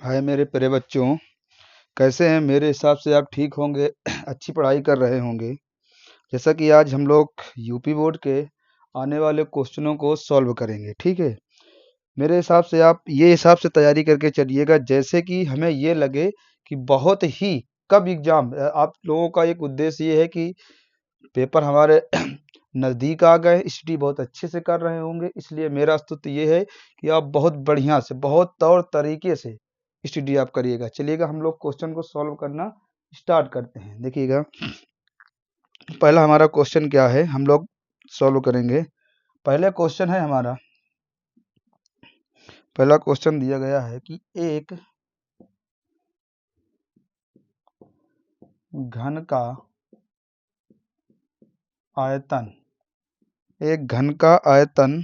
हाय मेरे प्यारे बच्चों, कैसे हैं? मेरे हिसाब से आप ठीक होंगे। अच्छी पढ़ाई कर रहे होंगे। जैसा कि आज हम लोग यूपी बोर्ड के आने वाले क्वेश्चनों को सॉल्व करेंगे, ठीक है। मेरे हिसाब से आप ये हिसाब से तैयारी करके चलिएगा जैसे कि हमें ये लगे कि बहुत ही कब एग्जाम। आप लोगों का एक उद्देश्य ये है कि पेपर हमारे नज़दीक आ गए, स्टडी बहुत अच्छे से कर रहे होंगे, इसलिए मेरा स्तुति ये है कि आप बहुत बढ़िया से, बहुत तौर तरीके से स्टडी आप करिएगा। चलिएगा हम लोग क्वेश्चन को सॉल्व करना स्टार्ट करते हैं। देखिएगा, पहला हमारा क्वेश्चन क्या है, हम लोग सॉल्व करेंगे। पहले क्वेश्चन है हमारा, पहला क्वेश्चन दिया गया है कि एक घन का आयतन, एक घन का आयतन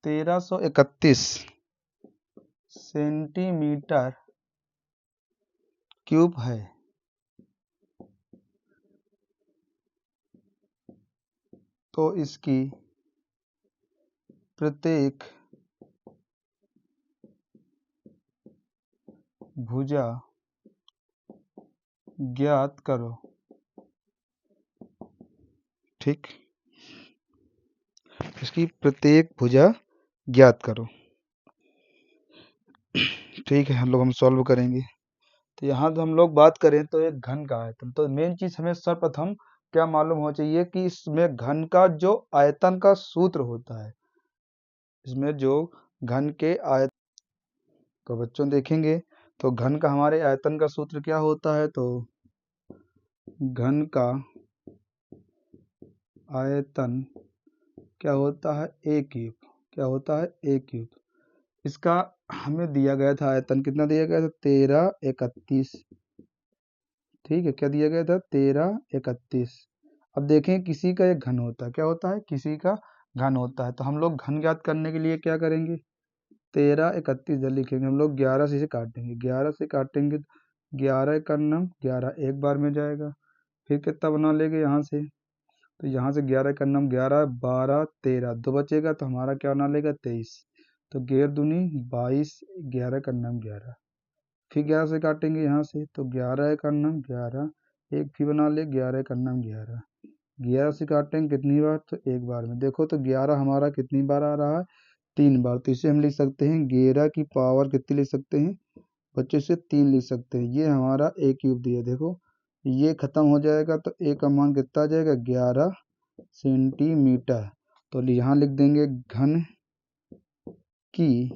1331 सेंटीमीटर क्यूब है। तो इसकी प्रत्येक भुजा ज्ञात करो। ठीक, इसकी प्रत्येक भुजा ज्ञात करो। ठीक है, हम सॉल्व करेंगे। तो यहाँ तो हम लोग बात करें तो एक घन का आयतन, तो मेन चीज हमें सर्वप्रथम क्या मालूम होना चाहिए कि इसमें घन का जो आयतन का सूत्र होता है, इसमें जो घन के आयतन, तो बच्चों देखेंगे तो घन का हमारे आयतन का सूत्र क्या होता है। तो घन का आयतन क्या होता है, ए क्यूब। क्या होता है, ए क्यूब। इसका हमें दिया गया था आयतन, कितना दिया गया था, 1331। ठीक है, क्या दिया गया था, 1331। अब देखें किसी का एक घन होता है, क्या होता है, किसी का घन होता है। तो हम लोग घन ज्ञात करने के लिए क्या करेंगे, 1331 इधर लिखेंगे, हम लोग 11 से इसे काटेंगे, 11 से काटेंगे तो 11 का नाम 11 एक बार में जाएगा। फिर कितना बना लेंगे यहाँ से, तो यहाँ से 11 का नाम 11, 12, 13, 2 बचेगा तो हमारा क्या बना लेगा, 23। तो 11 दूनी 22, 11 का नाम 11। फिर 11 से काटेंगे यहाँ से तो 11 का नाम 11, एक फिर बना ले 11 का नाम 11। 11 से काटेंगे कितनी बार, तो एक बार में। देखो तो 11 हमारा कितनी बार आ रहा है, 3 बार। तो इसे हम लिख सकते हैं 11 की पावर कितनी लिख सकते हैं बच्चों, इसे 3 लिख सकते हैं। ये हमारा ए क्यूब दिया, देखो ये खत्म हो जाएगा तो ए का मान कितना आ जाएगा, 11 सेंटीमीटर। तो यहाँ लिख देंगे घन की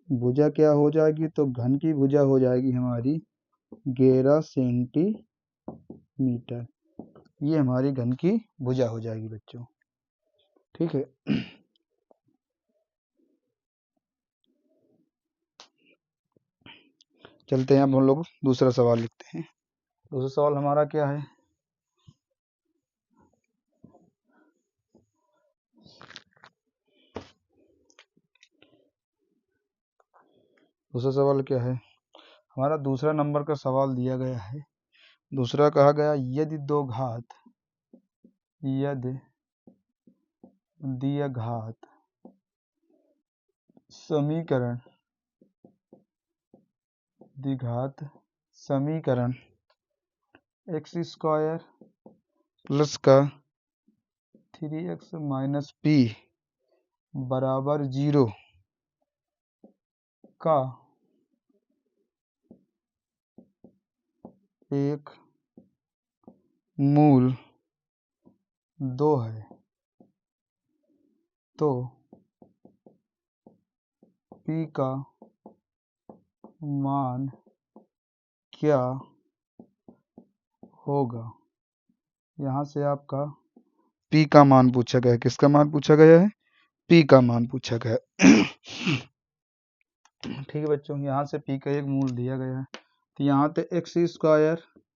भुजा क्या हो जाएगी, तो घन की भुजा हो जाएगी हमारी 11 सेंटीमीटर। ये हमारी घन की भुजा हो जाएगी बच्चों, ठीक है। चलते हैं अब हम लोग दूसरा सवाल लिखते हैं। दूसरा सवाल हमारा क्या है, दूसरा सवाल क्या है हमारा, दूसरा नंबर का सवाल दिया गया है। दूसरा कहा गया, यदि दो घात, यदि दिया घात समीकरण, द्विघात समीकरण एक्स स्क्वायर प्लस का 3x माइनस पी बराबर 0 का एक मूल 2 है, तो पी का मान क्या होगा। यहाँ से आपका पी का मान पूछा गया है, किसका मान पूछा गया है, पी का मान पूछा गया है। ठीक है बच्चों, यहाँ से पी का एक मूल दिया गया है, तो यहाँ पे एक्स स्क्वायर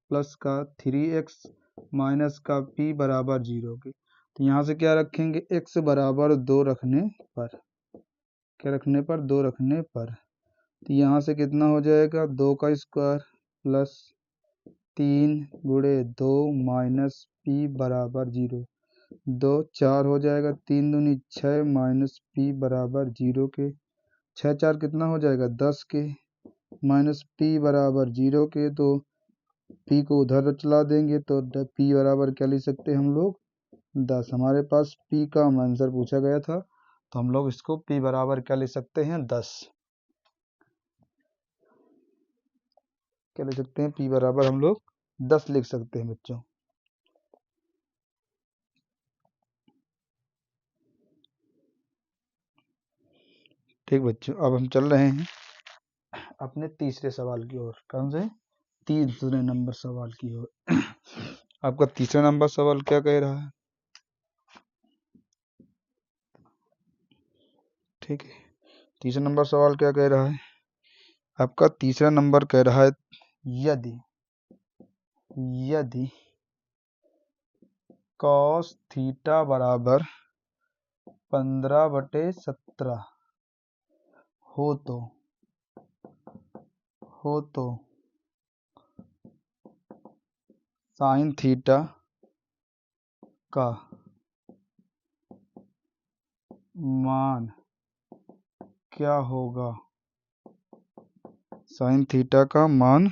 प्लस का 3x माइनस का पी बराबर 0 के। तो यहाँ से क्या रखेंगे, x बराबर 2 रखने पर, क्या रखने पर, 2 रखने पर। तो यहाँ से कितना हो जाएगा, 2 का स्क्वायर प्लस 3 गुणे 2 माइनस पी बराबर 0, 2 4 हो जाएगा, 3 दूनी 6 माइनस पी बराबर 0 के। 6 4 कितना हो जाएगा 10 के, माइनस पी बराबर 0 के, तो पी को उधर चला देंगे तो पी बराबर क्या लिख सकते हैं हम लोग 10। हमारे पास पी का आंसर पूछा गया था, तो हम लोग इसको पी बराबर क्या लिख सकते हैं 10। क्या लिख सकते हैं पी बराबर हम लोग 10 लिख सकते हैं बच्चों। ठीक बच्चों, अब हम चल रहे हैं अपने तीसरे सवाल की ओर। कौन से? तीसरे नंबर सवाल की ओर। आपका तीसरा नंबर सवाल क्या कह रहा है? ठीक है, तीसरा नंबर सवाल क्या कह रहा है? आपका तीसरा नंबर कह रहा है यदि यदि cos थीटा बराबर 15/17 हो तो साइन थीटा का मान क्या होगा? साइन थीटा का मान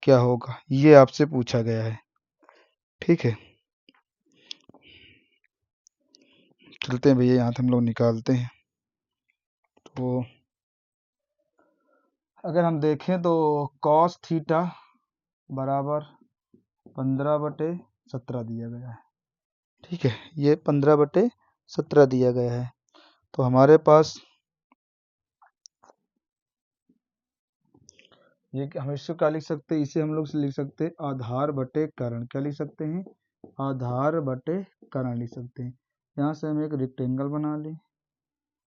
क्या होगा, ये आपसे पूछा गया है। ठीक है, चलते हैं भैया, यहाँ से हम लोग निकालते हैं। तो अगर हम देखें तो cos थीटा बराबर 15/17 दिया गया है। ठीक है, ये 15/17 दिया गया है। तो हमारे पास ये हम इसको क्या लिख सकते हैं? इसे हम लोग लिख सकते हैं आधार बटे कर्ण। क्या लिख सकते हैं? आधार बटे कर्ण लिख सकते हैं। यहाँ से हम एक रेक्टेंगल बना लें।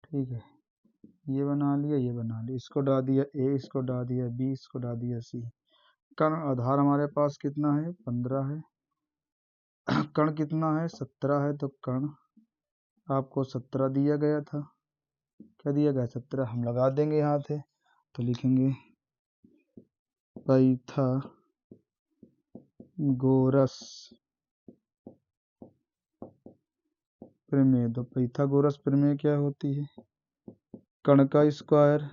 ठीक है, ये बना लिया, ये बना लिया, इसको डाल दिया ए, इसको डाल दिया बी, इसको डाल दिया सी। कर्ण आधार हमारे पास कितना है? 15 है। कर्ण कितना है? 17 है। तो कर्ण आपको 17 दिया गया था। क्या दिया गया? 17। हम लगा देंगे यहाँ से, तो लिखेंगे पाइथागोरस प्रमेय। तो पाइथागोरस प्रमेय क्या होती है? कर्ण का स्क्वायर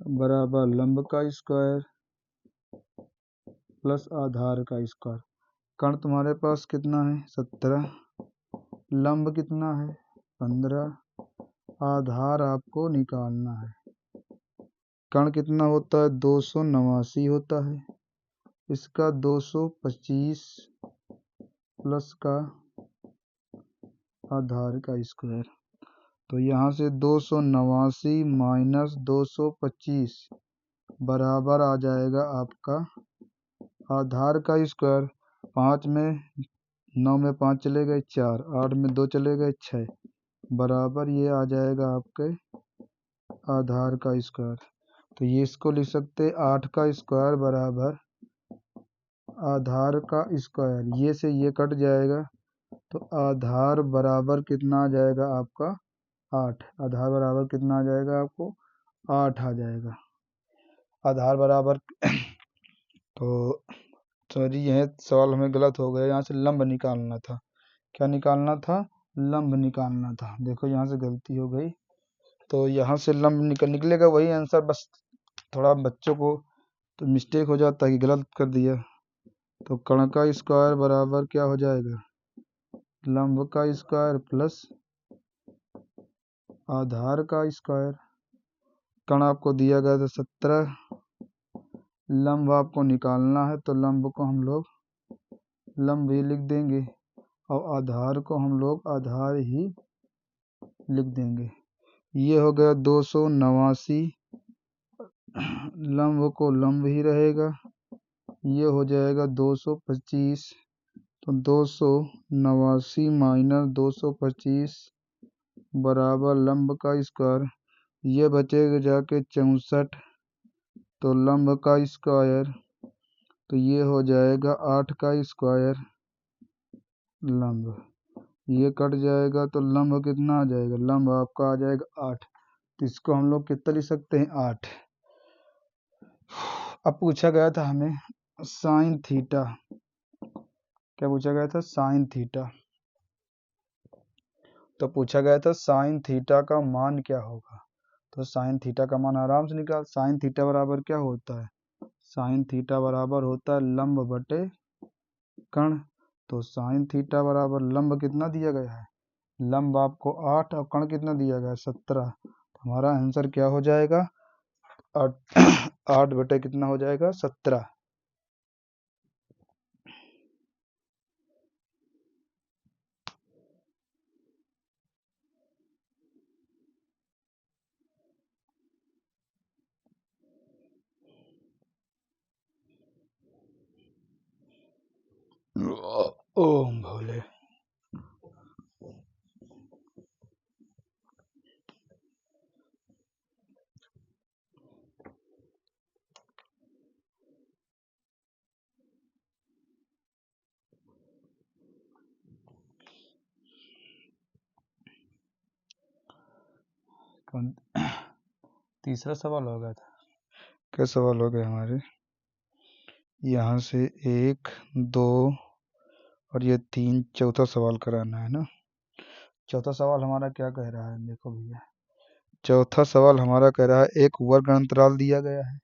बराबर लंब का स्क्वायर प्लस आधार का स्क्वायर। कर्ण तुम्हारे पास कितना है? 17। लंब कितना है? 15। आधार आपको निकालना है। कर्ण कितना होता है? 289 होता है। इसका 225 प्लस का आधार का स्क्वायर। तो यहाँ से 289 माइनस 225 बराबर आ जाएगा आपका आधार का स्क्वायर। 5 में 9 में 5 चले गए 4, 8 में 2 चले गए 6, बराबर ये आ जाएगा आपके आधार का स्क्वायर। तो ये इसको लिख सकते 8 का स्क्वायर बराबर आधार का स्क्वायर। ये से ये कट जाएगा, तो आधार बराबर कितना आ जाएगा आपका? 8। आधार बराबर कितना आ जाएगा आपको? 8 आ जाएगा आधार बराबर। तो सॉरी, यह सवाल हमें गलत हो गया। यहाँ से लंब निकालना था। क्या निकालना था? लंब निकालना था। देखो यहाँ से गलती हो गई, तो यहाँ से लंब निकलेगा वही आंसर, बस थोड़ा बच्चों को तो मिस्टेक हो जाता है कि गलत कर दिया। तो कर्ण का स्क्वायर बराबर क्या हो जाएगा? लंब का स्क्वायर प्लस आधार का स्क्वायर। कर्ण आपको दिया गया था 17, लंब आपको निकालना है, तो लंब को हम लोग लंब ही लिख देंगे और आधार को हम लोग आधार ही लिख देंगे। ये हो गया 289, लंब को लंब ही रहेगा। ये हो जाएगा 225। तो 289 माइनस 225 बराबर लंब का स्क्वायर। ये बचेगा जाके 64, तो लंब का स्क्वायर, तो ये हो जाएगा 8 का स्क्वायर लंब। ये कट जाएगा, तो लंब कितना आ जाएगा? लंब आपका आ जाएगा 8। तो इसको हम लोग कितना लिख सकते हैं? 8। अब पूछा गया था हमें साइन थीटा। क्या पूछा गया था? Sine theta. तो पूछा गया था साइन थीटा का मान क्या होगा। तो साइन थीटा का मान आराम से निकाल। साइन थीटा बराबर क्या होता है? साइन थीटा बराबर होता है लंब बटे कर्ण। तो साइन थीटा बराबर लंब कितना दिया गया है? लंब आपको 8 और कर्ण कितना दिया गया है? 17। तो हमारा आंसर क्या हो जाएगा? 8 8 बटे कितना हो जाएगा? 17। ओम भोले। तीसरा सवाल हो गया था। क्या सवाल हो गए हमारे? यहाँ से 1 2 और ये 3, चौथा सवाल कराना है ना। चौथा सवाल हमारा क्या कह रहा है? देखो भैया, चौथा सवाल हमारा कह रहा है एक वर्ग अंतराल दिया गया है।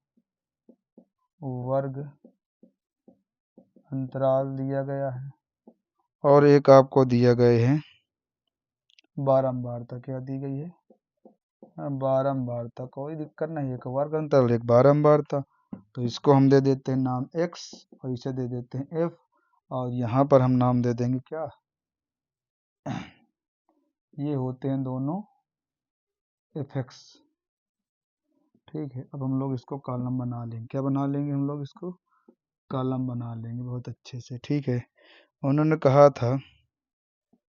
वर्ग अंतराल दिया गया है और एक आपको दिया गए हैं बारंबारता। क्या दी गई है? बारंबारता। कोई दिक्कत नहीं है, एक वर्ग अंतराल एक बारंबारता। तो इसको हम दे देते हैं नाम x और इसे दे देते हैं f, और यहाँ पर हम नाम दे देंगे क्या? ये होते हैं दोनों fx। ठीक है, अब हम लोग इसको कॉलम बना लेंगे। क्या बना लेंगे हम लोग? इसको कॉलम बना लेंगे बहुत अच्छे से। ठीक है, उन्होंने कहा था,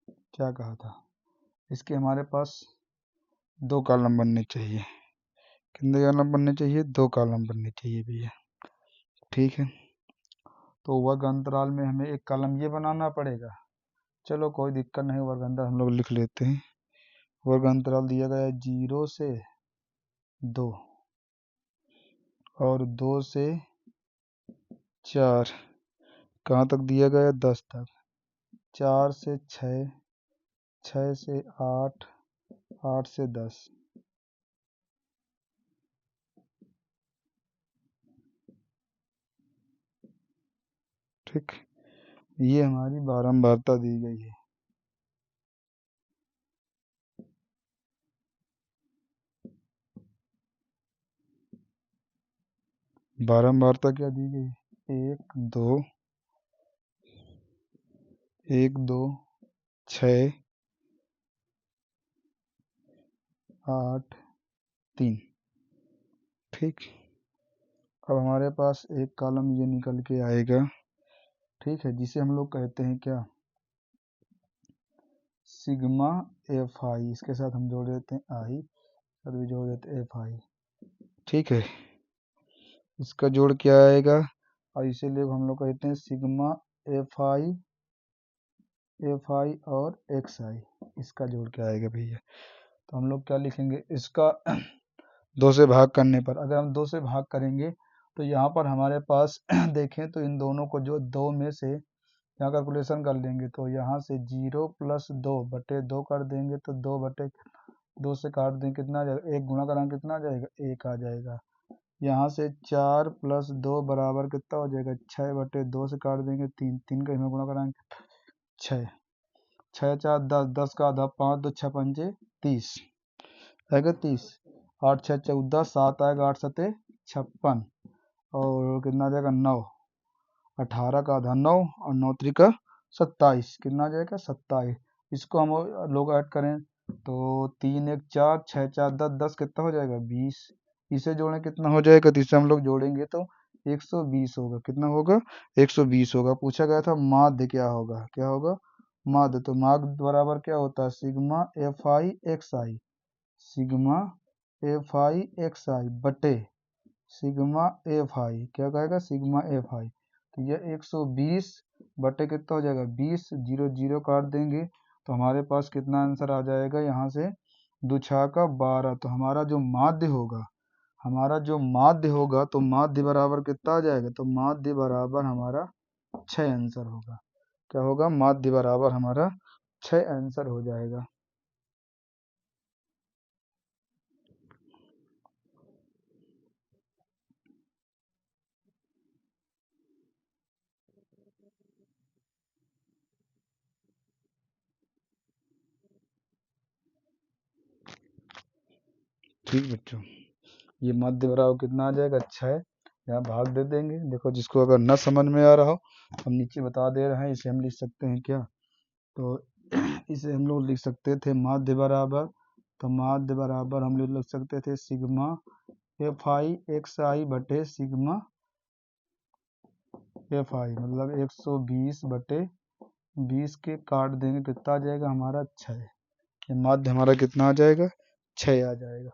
क्या कहा था? इसके हमारे पास 2 कॉलम बनने चाहिए। कितने कॉलम बनने चाहिए? 2 कॉलम बनने चाहिए भैया। ठीक है, तो वर्ग अंतराल में हमें एक कॉलम ये बनाना पड़ेगा। चलो कोई दिक्कत नहीं, वर्ग अंतराल हम लोग लिख लेते हैं। वर्ग अंतराल दिया गया है 0 से 2 और 2 से 4। कहाँ तक दिया गया है? 10 तक। 4 से 6, 6 से 8, 8 से 10। ठीक, ये हमारी बारंबारता दी गई है। बारंबारता क्या दी गई? 1 2 1 2 6 8 3। ठीक, अब हमारे पास एक कॉलम ये निकल के आएगा। ठीक है, जिसे हम लोग कहते हैं क्या? सिग्मा एफ आई। इसके साथ हम जोड़ देते हैं आई और भी जोड़ देते हैं एफ आई। ठीक है, इसका जोड़ क्या आएगा? और इसीलिए हम लोग कहते हैं सिग्मा एफ आई और एक्स आई। इसका जोड़ क्या आएगा भैया? तो हम लोग क्या लिखेंगे इसका? 2 से भाग करने पर, अगर हम 2 से भाग करेंगे तो यहाँ पर हमारे पास देखें तो इन दोनों को जो 2 में से यहाँ कैलकुलेशन कर लेंगे तो यहाँ से 0 + 2 बटे 2 कर देंगे तो 2 बटे 2 से काट देंगे, कितना आ जाएगा? 1 गुणा कराएंगे कितना आ जाएगा? 1 आ जाएगा। यहाँ से 4 + 2 बराबर कितना हो जाएगा? 6 बटे 2 से काट देंगे 3, 3 का इसमें गुणा कराएंगे 6, 6 4 10, 10 का आधा 5, 2 6 पंचे 30 आएगा 30, 8 6 14, 7 आएगा 8 7 56 और कितना आ जाएगा? 9, 18 का आधा 9 और 9 त्रिका 27, कितना आ जाएगा? 27। इसको हम लोग ऐड करें तो 3 1 4, 6 4 10, 10 कितना हो जाएगा? 20। इसे जोड़ें कितना हो जाएगा? तो इसे हम लोग जोड़ेंगे तो 120 होगा। कितना होगा? 120 होगा। पूछा गया था माध्य क्या होगा? क्या होगा? माध्य। तो माध्य बराबर क्या होता है? Sigma F I X I. Sigma F I X I बटे सिग्मा एफ आई। क्या कहेगा? Sigma F I. तो यह 120 बटे कितना हो जाएगा? 20, 0 0 काट देंगे तो हमारे पास कितना आंसर आ जाएगा? यहाँ से 2 6 12। तो हमारा जो माध्य होगा, तो माध्य बराबर कितना आ जाएगा? तो माध्य बराबर हमारा 6 आंसर होगा। क्या होगा? माध्य बराबर हमारा 6 आंसर हो जाएगा। ठीक बच्चों, ये मध्य बराबर कितना आ जाएगा 6, यहाँ भाग दे देंगे। देखो जिसको अगर न समझ में आ रहा हो हम नीचे बता दे रहे हैं, इसे हम लिख सकते हैं क्या, तो इसे हम लोग लिख सकते थे माध्य बराबर, तो माध्य बराबर हम लोग लिख सकते थे sigma F I X I बटे सिग्मा एफ आई, मतलब 120/20 के काट देंगे कितना आ जाएगा हमारा 6। ये माध्य हमारा कितना आ जाएगा 6 आ जाएगा।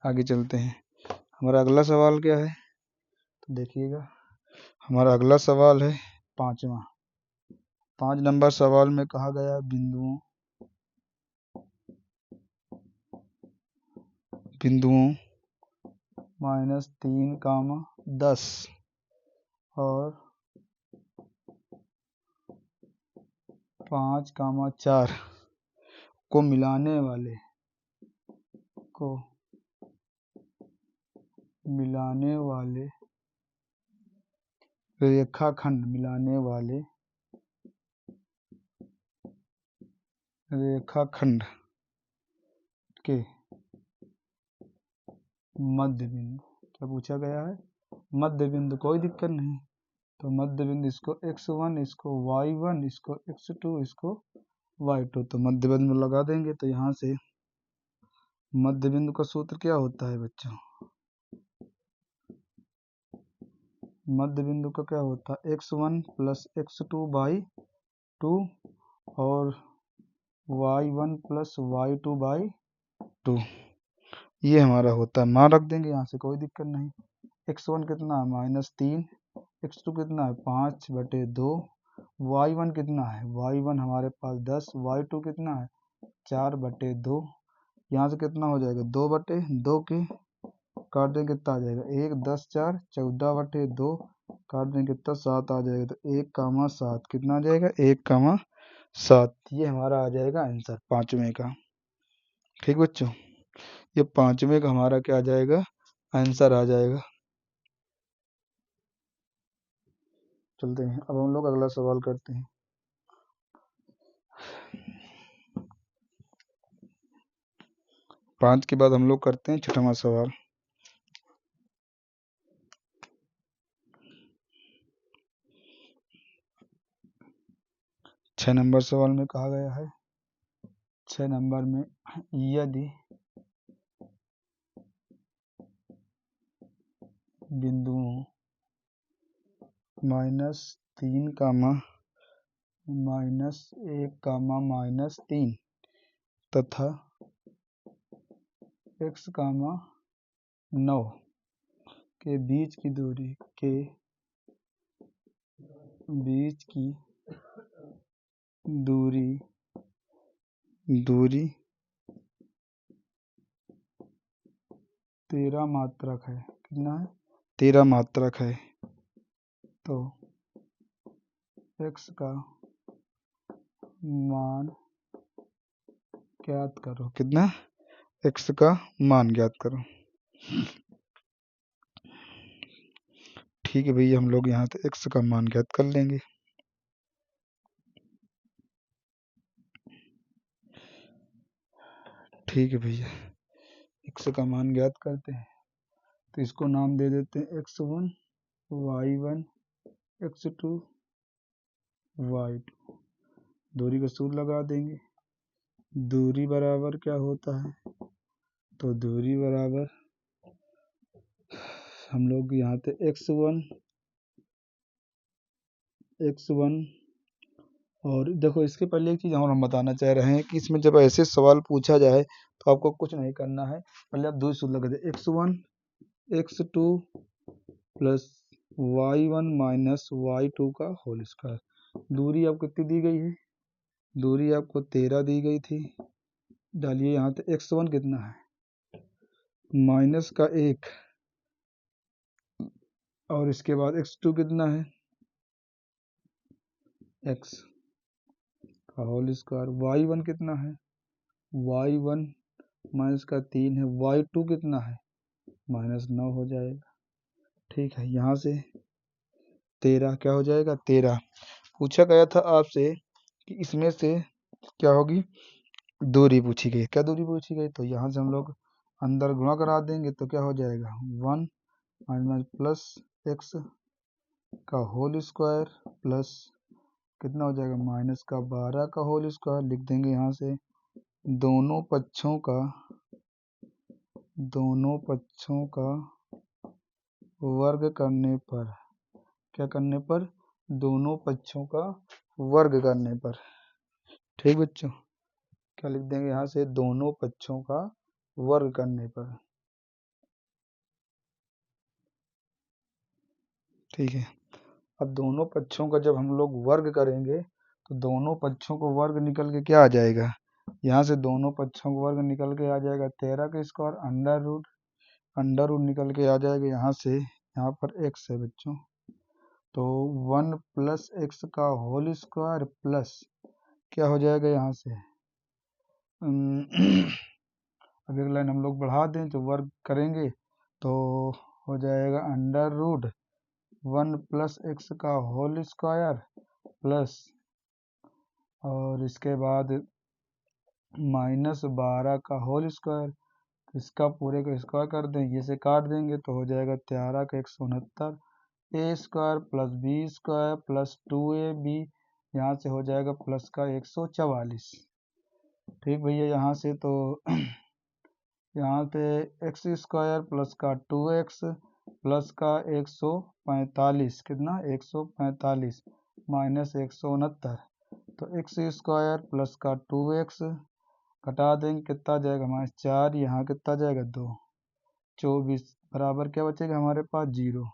आगे चलते हैं, हमारा अगला सवाल क्या है, तो देखिएगा हमारा अगला सवाल है 5वां। 5 नंबर सवाल में कहा गया बिंदुओं -3, 10 और 5, 4 को मिलाने वाले रेखाखंड के मध्य बिंदु, क्या पूछा गया है, मध्य बिंदु, कोई दिक्कत नहीं, तो मध्य बिंदु इसको x1, इसको y1, इसको x2, इसको y2, तो मध्य बिंदु लगा देंगे। तो यहाँ से मध्य बिंदु का सूत्र क्या होता है बच्चों, मध्य बिंदु का क्या होता है x1 + x2/2 और y1 + y2/2, ये हमारा होता है। मान रख देंगे यहाँ से, कोई दिक्कत नहीं। x1 कितना है -3, x2 कितना है 5/2, y1 कितना है, y1 हमारे पास 10, y2 कितना है 4/2, यहाँ से कितना हो जाएगा 2/2 के काट देंगे कितना आ जाएगा 1, 10, 4 14/2 काट देंगे कितना 7 आ जाएगा, तो 1, 7 कितना आ जाएगा 1, 7, ये हमारा आ जाएगा आंसर 5वें का। ठीक बच्चों, ये 5वें का हमारा क्या आ जाएगा आंसर आ जाएगा। चलते हैं, अब हम लोग अगला सवाल करते हैं। 5 के बाद हम लोग करते हैं 6वां सवाल। 6 नंबर सवाल में कहा गया है, 6 नंबर में यदि बिंदुओं -3, -1, -3 तथा x, 9 के बीच की दूरी 13 मात्रक है, कितना है 13 मात्रक है, तो x का मान ज्ञात करो, कितना x का मान ज्ञात करो। ठीक है भैया, हम लोग यहाँ से x का मान ज्ञात कर लेंगे। ठीक है भैया, x का मान ज्ञात करते हैं, तो इसको नाम दे देते हैं x1, y1, x2, y2, दूरी का सूत्र लगा देंगे। दूरी बराबर क्या होता है, तो दूरी बराबर हम लोग यहाँ पे x1 और देखो इसके पहले एक चीज़ और हम बताना चाह रहे हैं कि इसमें जब ऐसे सवाल पूछा जाए तो आपको कुछ नहीं करना है, पहले आप दूरी सूत्र लगा दें x1 x2 + y1 - y2 का होल स्क्वायर। दूरी आपको कितनी दी गई है, दूरी आपको 13 दी गई थी, डालिए यहाँ पे x1 कितना है -1 और इसके बाद x2 कितना है x का होल स्क्वायर, y1 कितना है y1 -3 है, y2 कितना है -9 हो जाएगा। ठीक है, यहाँ से 13 क्या हो जाएगा 13। पूछा गया था आपसे कि इसमें से क्या होगी, दूरी पूछी गई। क्या दूरी पूछी गई, तो यहाँ से हम लोग अंदर गुणा करा देंगे तो क्या हो जाएगा 1 माइनस प्लस एक्स का होल स्क्वायर प्लस कितना हो जाएगा माइनस का 12 का होल स्क्वायर। लिख देंगे यहाँ से दोनों पक्षों का वर्ग करने पर, क्या करने पर, दोनों पक्षों का वर्ग करने पर। ठीक बच्चों, क्या लिख देंगे यहाँ से दोनों पक्षों का वर्ग करने पर। ठीक है, अब दोनों पक्षों का जब हम लोग वर्ग करेंगे तो दोनों पक्षों को वर्ग निकल के क्या आ जाएगा, यहाँ से दोनों पक्षों को वर्ग निकल के आ जाएगा 13 का स्क्वायर अंडर रूट निकल के आ जाएगा यहाँ से, यहाँ पर x है बच्चों, तो 1 प्लस एक्स का होल स्क्वायर प्लस क्या हो जाएगा यहाँ से अब एक लाइन हम लोग बढ़ा दें तो वर्ग करेंगे तो हो जाएगा अंडर रूट 1 प्लस एक्स का होल स्क्वायर प्लस और इसके बाद माइनस 12 का होल स्क्वायर। इसका पूरे का स्क्वायर कर दें, ये से काट देंगे तो हो जाएगा 13 का 169 A square plus B square plus 2ab, यहाँ से हो जाएगा प्लस का 144। ठीक भैया, यहाँ से तो यहाँ पे एक्स स्क्वायर प्लस का 2x प्लस का 145, कितना 145 माइनस 169, तो एक्स स्क्वायर प्लस का 2x घटा देंगे कितना जाएगा हमारे 4, यहाँ कितना जाएगा 2, 24 बराबर क्या बचेगा हमारे पास 0।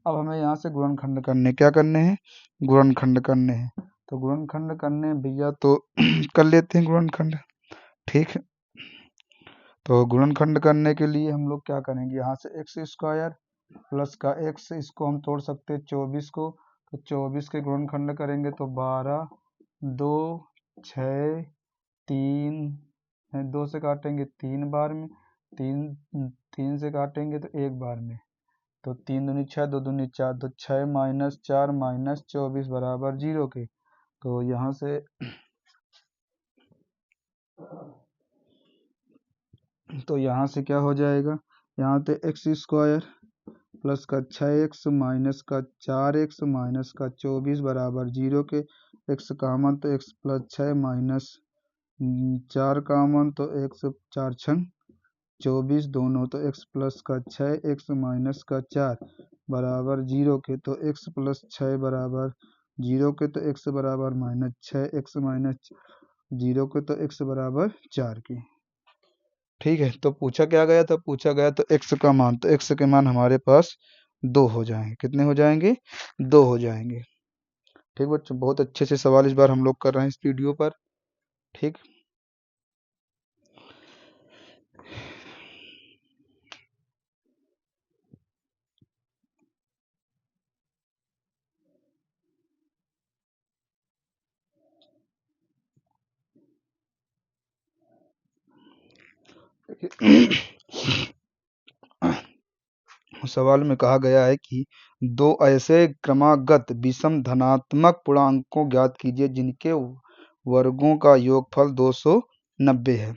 अब हमें यहाँ से गुणनखंड करने, क्या करने हैं, गुणनखंड करने हैं। तो गुणनखंड करने भैया तो कर लेते हैं गुणनखंड। ठीक है, तो गुणनखंड करने के लिए हम लोग क्या करेंगे, यहाँ से एक्स स्क्वायर प्लस का एक्स, इसको हम तोड़ सकते हैं 24 को, तो 24 के गुणनखंड करेंगे तो 12 2 6 3, 2 से काटेंगे 3 बार में, 3 से काटेंगे तो 1 बार में, तो 3 दूनी 6 2 दूनी 4, तो 6 माइनस 4 माइनस 24 बराबर 0 के। तो यहाँ से क्या हो जाएगा, यहाँ पे एक्स स्क्वायर प्लस का 6x माइनस का 4x माइनस का 24 बराबर 0 के। x कामन तो x प्लस 6 माइनस 4 कामन तो x 4 छंग 24 दोनों, तो x प्लस का 6 x माइनस का 4 बराबर 0 के। तो x प्लस 6 बराबर 0 के, तो x बराबर माइनस 6 x माइनस 0 के, तो x बराबर 4 की। ठीक है, तो पूछा क्या गया था, पूछा गया तो x का मान, तो x के मान हमारे पास 2 हो जाएंगे। कितने हो जाएंगे, 2 हो जाएंगे। ठीक बच्चों, बहुत अच्छे से सवाल इस बार हम लोग कर रहे हैं इस वीडियो पर। ठीक, सवाल में कहा गया है कि दो ऐसे क्रमागत विषम धनात्मक पूर्णांकों ज्ञात कीजिए जिनके वर्गों का योगफल 290 है।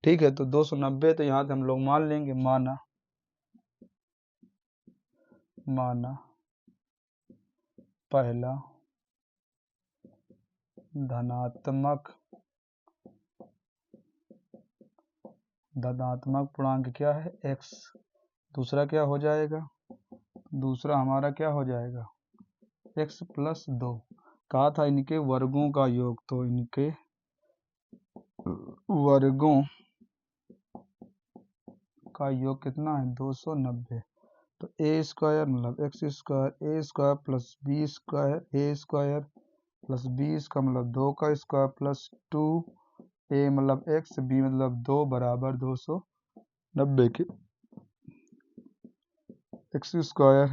ठीक है, तो 290 तो यहाँ से हम लोग मान लेंगे, माना पहला धनात्मक पूर्णांक क्या है x, दूसरा क्या हो जाएगा, दूसरा हमारा क्या हो जाएगा x प्लस 2। कहा था इनके वर्गों का योग, तो इनके वर्गों का योग कितना है 290। तो ए स्क्वायर मतलब एक्स स्क्वायर, ए स्क्वायर प्लस बी स्क्वायर, ए स्क्वायर प्लस बी का मतलब 2 का स्क्वायर प्लस 2 ए मतलब एक्स, बी मतलब 2 बराबर 290 के। एक्स स्क्वायर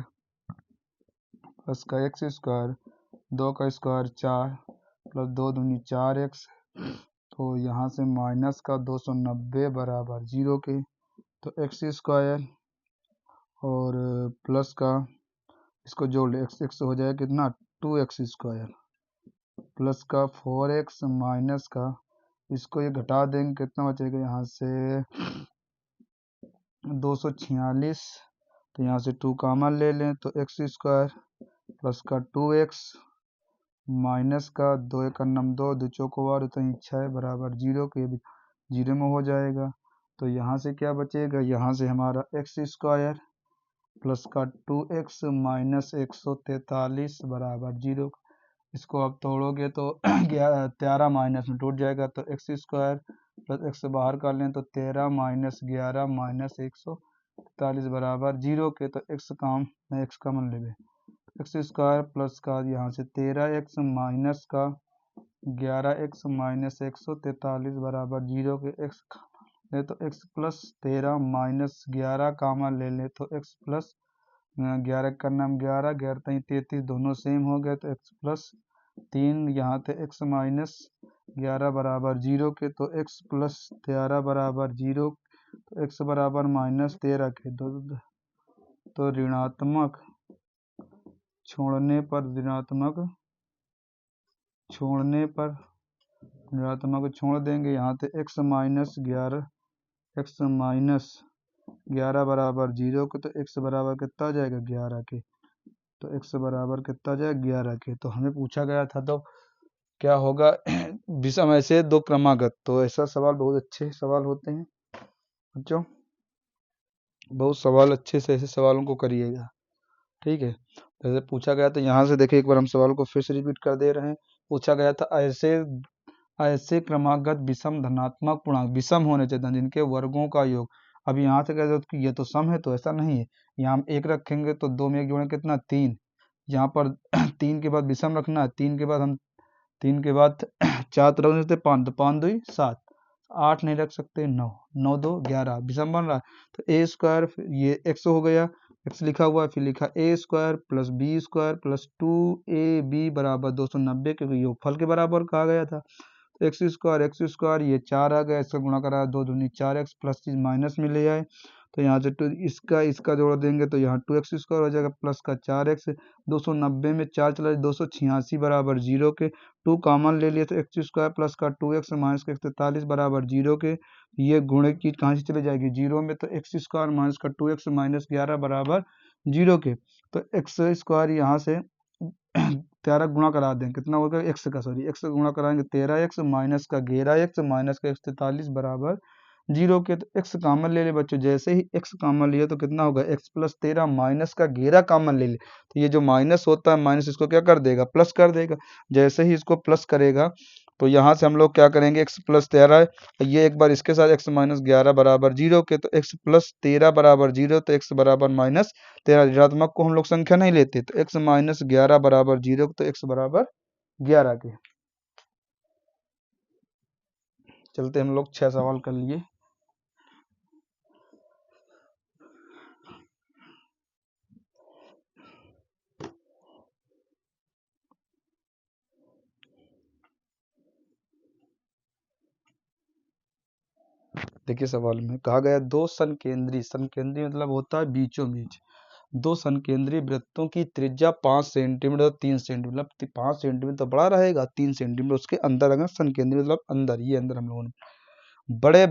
प्लस का एक्स स्क्वायर, 2 का स्क्वायर 4 प्लस 2 दूनी 4x, तो यहाँ से माइनस का 290 बराबर 0 के। तो एक्स स्क्वायर और प्लस का इसको जोड़ ले, एक्स एक्स हो जाएगा कितना 2x स्क्वायर प्लस का 4x माइनस का, इसको ये घटा देंगे, कितना बचेगा यहाँ से 246, तो यहाँ से 2 कॉमन ले लें तो एक्स स्क्वायर प्लस का 2x माइनस का 2 एक नम 2 दो चौको 6 बराबर 0 के, 0 में हो जाएगा। तो यहाँ से क्या बचेगा, यहाँ से हमारा एक्स स्क्वायर प्लस का 2x माइनस 143 बराबर 0। इसको आप तोड़ोगे तो 13 माइनस में टूट जाएगा, तो एक्स स्क्वायर प्लस एक्स बाहर कर लें तो 13 माइनस 11 माइनस 143 बराबर 0 के, तो एक्स कॉमन ले लें, एक्स स्क्वायर प्लस का यहाँ से 13x माइनस का 11x माइनस 143 बराबर 0 के, एक्स ले तो x प्लस 13 माइनस 11 कॉमन ले लें तो x प्लस 11 का नाम 11 11 33 दोनों सेम हो गए, तो x प्लस 3 यहाँ थे x माइनस 11 बराबर 0 के, तो x प्लस 13 बराबर 0, तो x बराबर माइनस 13 के, तो ऋणात्मक छोड़ने पर ऋणात्मक छोड़ देंगे, यहाँ थे x माइनस 11 बराबर 0 के, तो x बराबर कितना आ जाएगा 11 के, तो x बराबर कितना आ जाएगा 11 के। तो हमें पूछा गया था तो क्या होगा विषम ऐसे दो क्रमागत, तो ऐसा सवाल बहुत अच्छे सवाल होते हैं बच्चों, बहुत सवाल अच्छे से ऐसे सवालों को करिएगा, ठीक है। जैसे पूछा गया, तो यहाँ से देखिए एक बार हम सवाल को फिर से रिपीट कर दे रहे हैं। पूछा गया था ऐसे क्रमागत विषम धनात्मक पूर्णांक विषम होने चाहिए जिनके वर्गों का योग। अब यहाँ से कहते कि ये तो सम है, तो ऐसा नहीं है, यहाँ हम 1 रखेंगे तो 2 में 1 जोड़ेंगे कितना 3, यहाँ पर 3 के बाद विषम रखना है, 3 के बाद 4 रख सकते 5, तो 5 2 7, 8 नहीं रख सकते 9, 9 2 11 विषम बन रहा है, तो ए स्क्वायर ये x हो गया, x लिखा हुआ है, फिर लिखा A square plus B square plus 2ab बराबर 290, क्योंकि योगफल के बराबर कहा गया था। तो एक्स स्क्वायर ये 4 आ गया, इसका गुणा करा 2 दूनी 4x प्लस चीज माइनस में ले आए, तो यहाँ से इसका जोड़ देंगे तो यहाँ 2x स्क्वायर हो जाएगा प्लस का 4x, 290 में 4 चला 286 बराबर 0 के, 2 कॉमन ले लिए तो एक्स स्क्वायर प्लस का 2x माइनस का 143 बराबर 0 के, ये गुणे की कहाँ से चले जाएगी 0 में, तो एक्स स्क्वायर माइनस का 2x माइनस 11 बराबर 0 के, तो एक्स स्क्वायर यहाँ से 13 गुणा करा दें, कितना होगा एक्स का गुणा कराएंगे 13x माइनस का 11x माइनस का 143 बराबर 0 के, तो x कॉमन ले ले बच्चों, जैसे ही x कॉमन लिया तो कितना होगा x प्लस 13 माइनस का 11 कॉमन ले ले, तो ये जो माइनस होता है माइनस इसको क्या कर देगा प्लस कर देगा, जैसे ही इसको प्लस करेगा तो यहाँ से हम लोग क्या करेंगे x प्लस 13, ये एक बार इसके साथ x माइनस 11 बराबर 0 के, तो x प्लस 13 बराबर 0, तो x बराबर माइनस 13, ऋणात्मक को हम लोग संख्या नहीं लेते, तो x माइनस 11 बराबर 0, तो x बराबर 11 के। चलते हम लोग 6 सवाल कर लिए। देखिए सवाल में कहा गया दो संकेंद्री मतलब होता है बीचों बीच, दो संकेंद्री वृत्तों की त्रिज्या 5 सेंटीमीटर और 3 सेंटीमीटर, मतलब 5 सेंटीमीटर तो बड़ा रहेगा, 3 सेंटीमीटर उसके अंदर अगर संकेंद्री मतलब अंदर, ये अंदर हम लोगों ने बड़े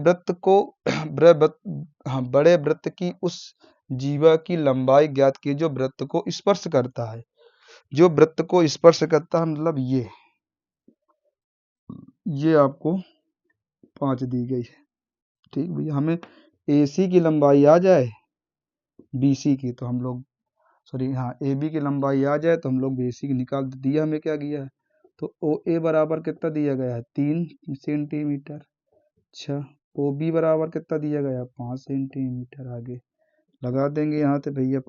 वृत्त की उस जीवा की लंबाई ज्ञात की जो वृत्त को स्पर्श करता है, मतलब ये आपको 5 दी गई है, ठीक भैया। हमें AC की लंबाई आ जाए BC की, तो हम लोग AB की लंबाई आ जाए तो हम लोग BC की निकाल दिया, हमें क्या किया है, तो OA बराबर कितना दिया गया है 3 सेंटीमीटर, अच्छा OB बराबर कितना दिया गया 5 सेंटीमीटर, आगे लगा देंगे यहाँ से भैया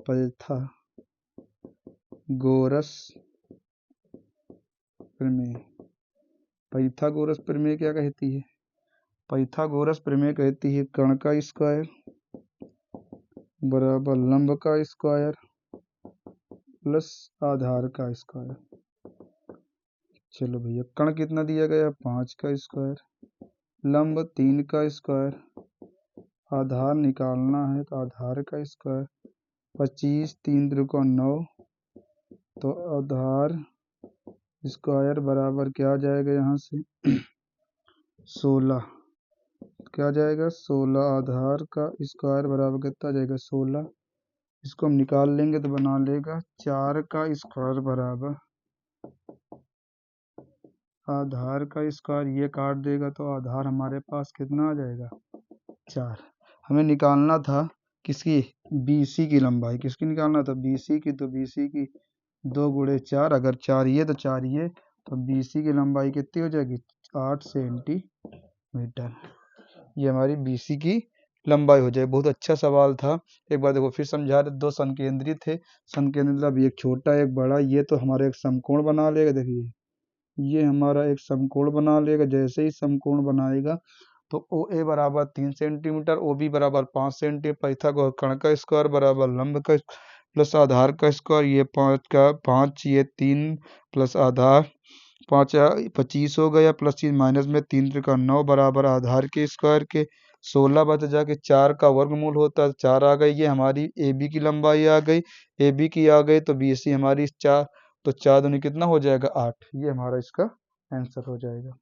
पाइथागोरस प्रमेय क्या कहती है, पाइथागोरस प्रमेय कहती है कर्ण का स्क्वायर बराबर लंब का स्क्वायर प्लस आधार का स्क्वायर। चलो भैया कर्ण कितना दिया गया 5 का स्क्वायर, लंब 3 का स्क्वायर, आधार निकालना है तो आधार का स्क्वायर, 25 3 3 9, तो आधार स्क्वायर बराबर क्या आ जाएगा यहाँ से 16, क्या आ जाएगा 16 आधार का स्क्वायर बराबर कितना आ जाएगा 16। इसको हम निकाल लेंगे तो बना लेगा 4 का स्क्वायर बराबर आधार का स्क्वायर, ये काट देगा तो आधार हमारे पास कितना आ जाएगा 4। हमें निकालना था किसकी BC की लंबाई, किसकी निकालना था BC की, तो BC की 2 गुणे 4, अगर 4 ये तो 4 ये, तो BC की लंबाई कितनी हो जाएगी 8 सेंटीमीटर। ये हमारी BC की लंबाई हो जाए। बहुत अच्छा सवाल था, एक बार देखो फिर समझा रहे। दो संकेंद्रित थे, संकेंद्रित मतलब एक छोटा एक बड़ा, ये तो हमारा एक समकोण बना लेगा। देखिए ये हमारा एक समकोण बना लेगा, जैसे ही समकोण बनाएगा तो OA बराबर 3 सेंटीमीटर, OB बराबर 5 सेंटीमीटर, पाइथागोरस कर्ण का स्क्वायर बराबर लंब का प्लस आधार का स्क्वायर, ये 5 का 5, ये 3 प्लस आधार 5 25 हो गया, प्लस चीज माइनस में 3 का 9 बराबर आधार के स्क्वायर के 16 बच जाके 4 का वर्गमूल होता है 4 आ गई। ये हमारी AB की लंबाई आ गई, AB की आ गई तो BC हमारी 4, तो 4 दूनी कितना हो जाएगा 8। ये हमारा इसका आंसर हो जाएगा।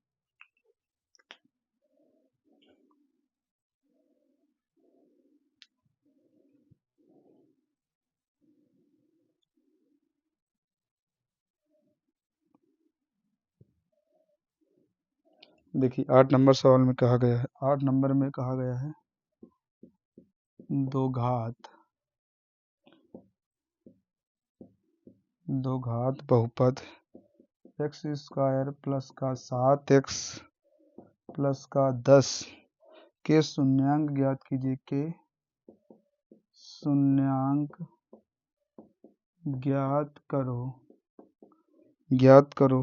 देखिए 8 नंबर सवाल में कहा गया है, 8 नंबर में कहा गया है दो घात बहुपद x स्क्वायर प्लस का 7x प्लस का 10 के शून्यांक ज्ञात कीजिए, के शून्यांक ज्ञात करो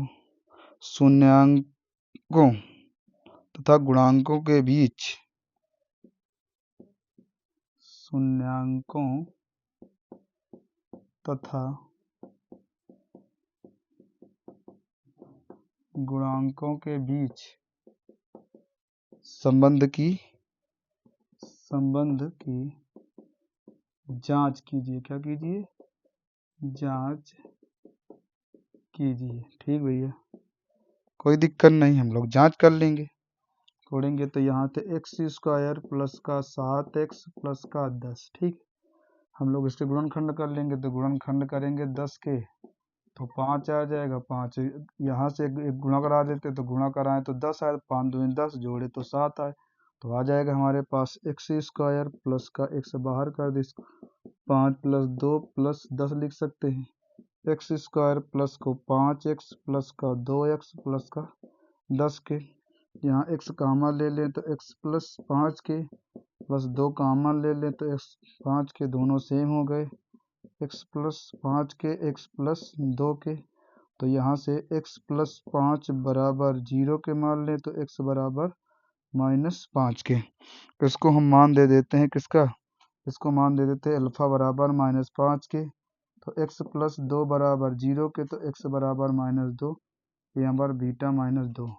शून्यांकों तथा गुणांकों के बीच संबंध की जांच कीजिए। क्या कीजिए जांच कीजिए। ठीक भैया, कोई दिक्कत नहीं, हम लोग जांच कर लेंगे। छोड़ेंगे तो यहाँ से x स्क्वायर प्लस का 7x प्लस का 10, ठीक। हम लोग इसके गुणनखंड कर लेंगे, तो गुणनखंड करेंगे 10 के तो 5 आ जाएगा। 5 यहाँ से एक गुणा करा देते तो गुणा कराएं तो 10 आए, 5 दूनी 10 जोड़े तो 7 आए, तो आ जाएगा हमारे पास x स्क्वायर प्लस का x बाहर कर दे, 5 प्लस 2 प्लस 10 लिख सकते हैं। x स्क्वायर प्लस को 5x प्लस का 2x प्लस का 10 के, यहाँ x कामा ले लें तो x प्लस 5 के प्लस 2 कामा ले लें तो x 5 के, दोनों सेम हो गए। x प्लस 5 के x प्लस 2 के, तो यहाँ से x प्लस 5 बराबर 0 के मान लें तो x बराबर -5 के। इसको हम मान दे देते हैं किसका, इसको मान दे देते हैं अल्फा बराबर -5 के, तो x प्लस 2 बराबर 0 के, तो x बराबर -2, यहाँ पर बीटा -2।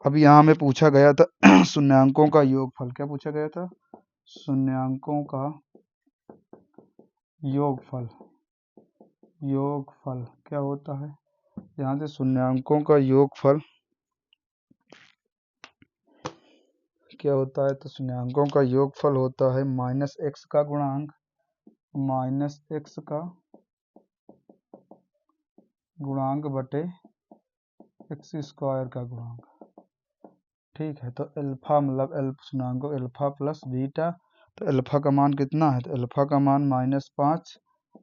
अब यहाँ में पूछा गया था शून्यांकों का योगफल। क्या पूछा गया था, शून्यांकों का योगफल क्या होता है। यहाँ से शून्यांकों का योगफल क्या होता है, तो शून्यांकों का योगफल होता है -x का गुणांक बटे x स्क्वायर का गुणांक। ठीक है, तो अल्फा मतलब शून्यांकों अल्फा प्लस बीटा, तो अल्फा का मान कितना है, तो अल्फा का मान -5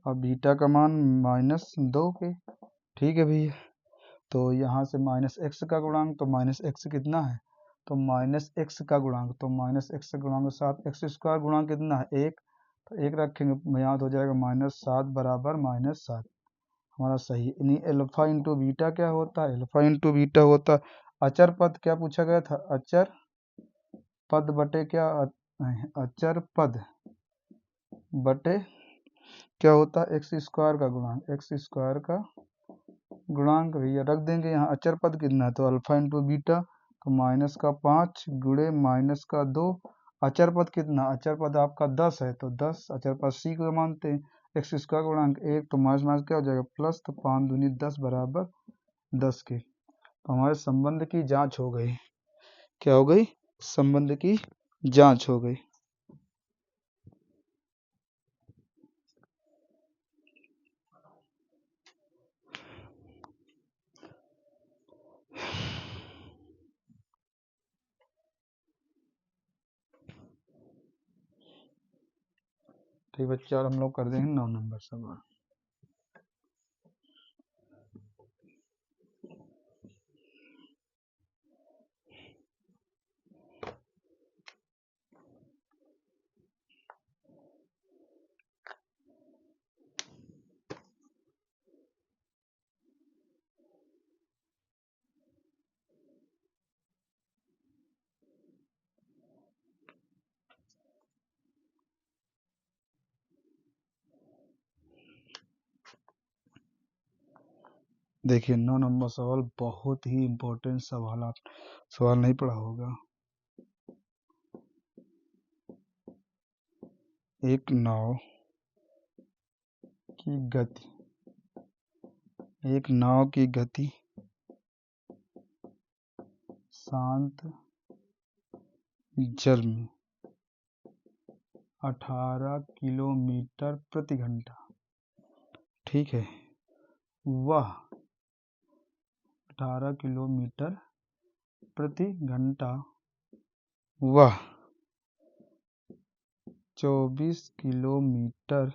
और बीटा का मान -2 के। ठीक है भैया, तो यहाँ से -x का गुणांक, तो -x कितना है, तो -x का गुणांक, तो -x का गुणांक 7, x स्क्वायर गुणांक कितना है 1, तो 1 रखेंगे, यहाँ तो हो जाएगा -7 बराबर -7 हमारा सही। यानी अल्फा इंटू बीटा क्या होता है, अल्फा इंटू बीटा होता है अचर पद। क्या पूछा गया था, अचर पद बटे क्या, अचर पद बटे क्या होता है एक्स स्क्वायर का गुणांक, एक्स स्क्वायर का गुणांक भैया रख देंगे। यहाँ अचर पद कितना है, तो अल्फा इंटू बीटा, तो -5 गुणे -2, अचर पद कितना, अचर पद आपका 10 है, तो 10 अचर पद सी को मानते हैं। एक्स स्क्वायर गुणांक 1, तो माइनस क्या हो जाएगा प्लस, तो 5 दूनी 10 बराबर 10 के। तो हमारे संबंध की जांच हो गई। क्या हो गई? संबंध की जांच हो गई। ठीक बच्चा, और हम लोग कर देंगे 9 नंबर सवाल। देखिए 9 नंबर सवाल बहुत ही इम्पोर्टेंट सवाल, आप सवाल नहीं पढ़ा होगा। एक नाव की गति, एक नाव की गति शांत जल में 18 किलोमीटर प्रति घंटा, ठीक है, वह 18 किलोमीटर प्रति घंटा वह 24 किलोमीटर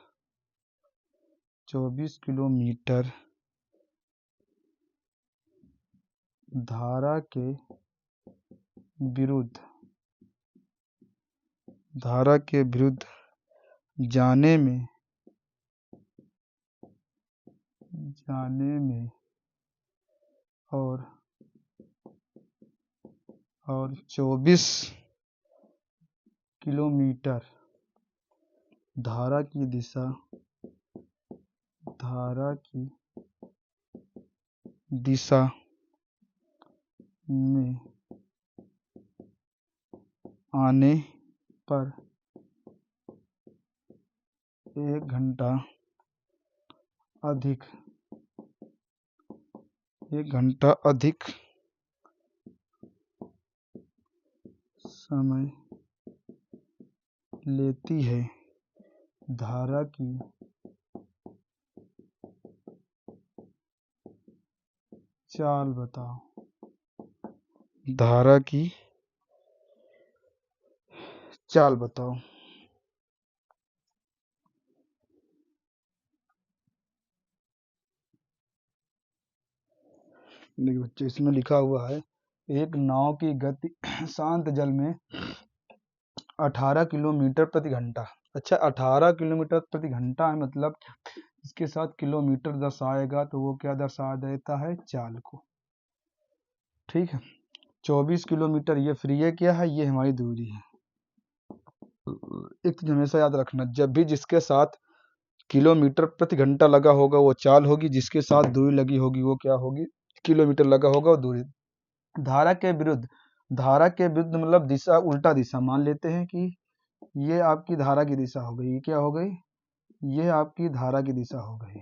धारा के विरुद्ध जाने में और 24 किलोमीटर धारा की दिशा में आने पर 1 घंटा अधिक समय लेती है। धारा की चाल बताओ। धारा की चाल बताओ। देखिए बच्चे, इसमें लिखा हुआ है एक नाव की गति शांत जल में 18 किलोमीटर प्रति घंटा। अच्छा, 18 किलोमीटर प्रति घंटा है, मतलब इसके साथ किलोमीटर दर्शाएगा तो वो क्या दर्शा देता है? चाल को। ठीक है, 24 किलोमीटर ये फ्री है, क्या है? ये हमारी दूरी है। एक चीज हमेशा याद रखना, जब भी जिसके साथ किलोमीटर प्रति घंटा लगा होगा वो चाल होगी, जिसके साथ दूरी लगी होगी वो क्या होगी? किलोमीटर लगा होगा वो दूरी। धारा के विरुद्ध मतलब दिशा, उल्टा दिशा मान लेते हैं कि ये आपकी धारा की दिशा हो गई। ये क्या हो गई? ये आपकी धारा की दिशा हो गई।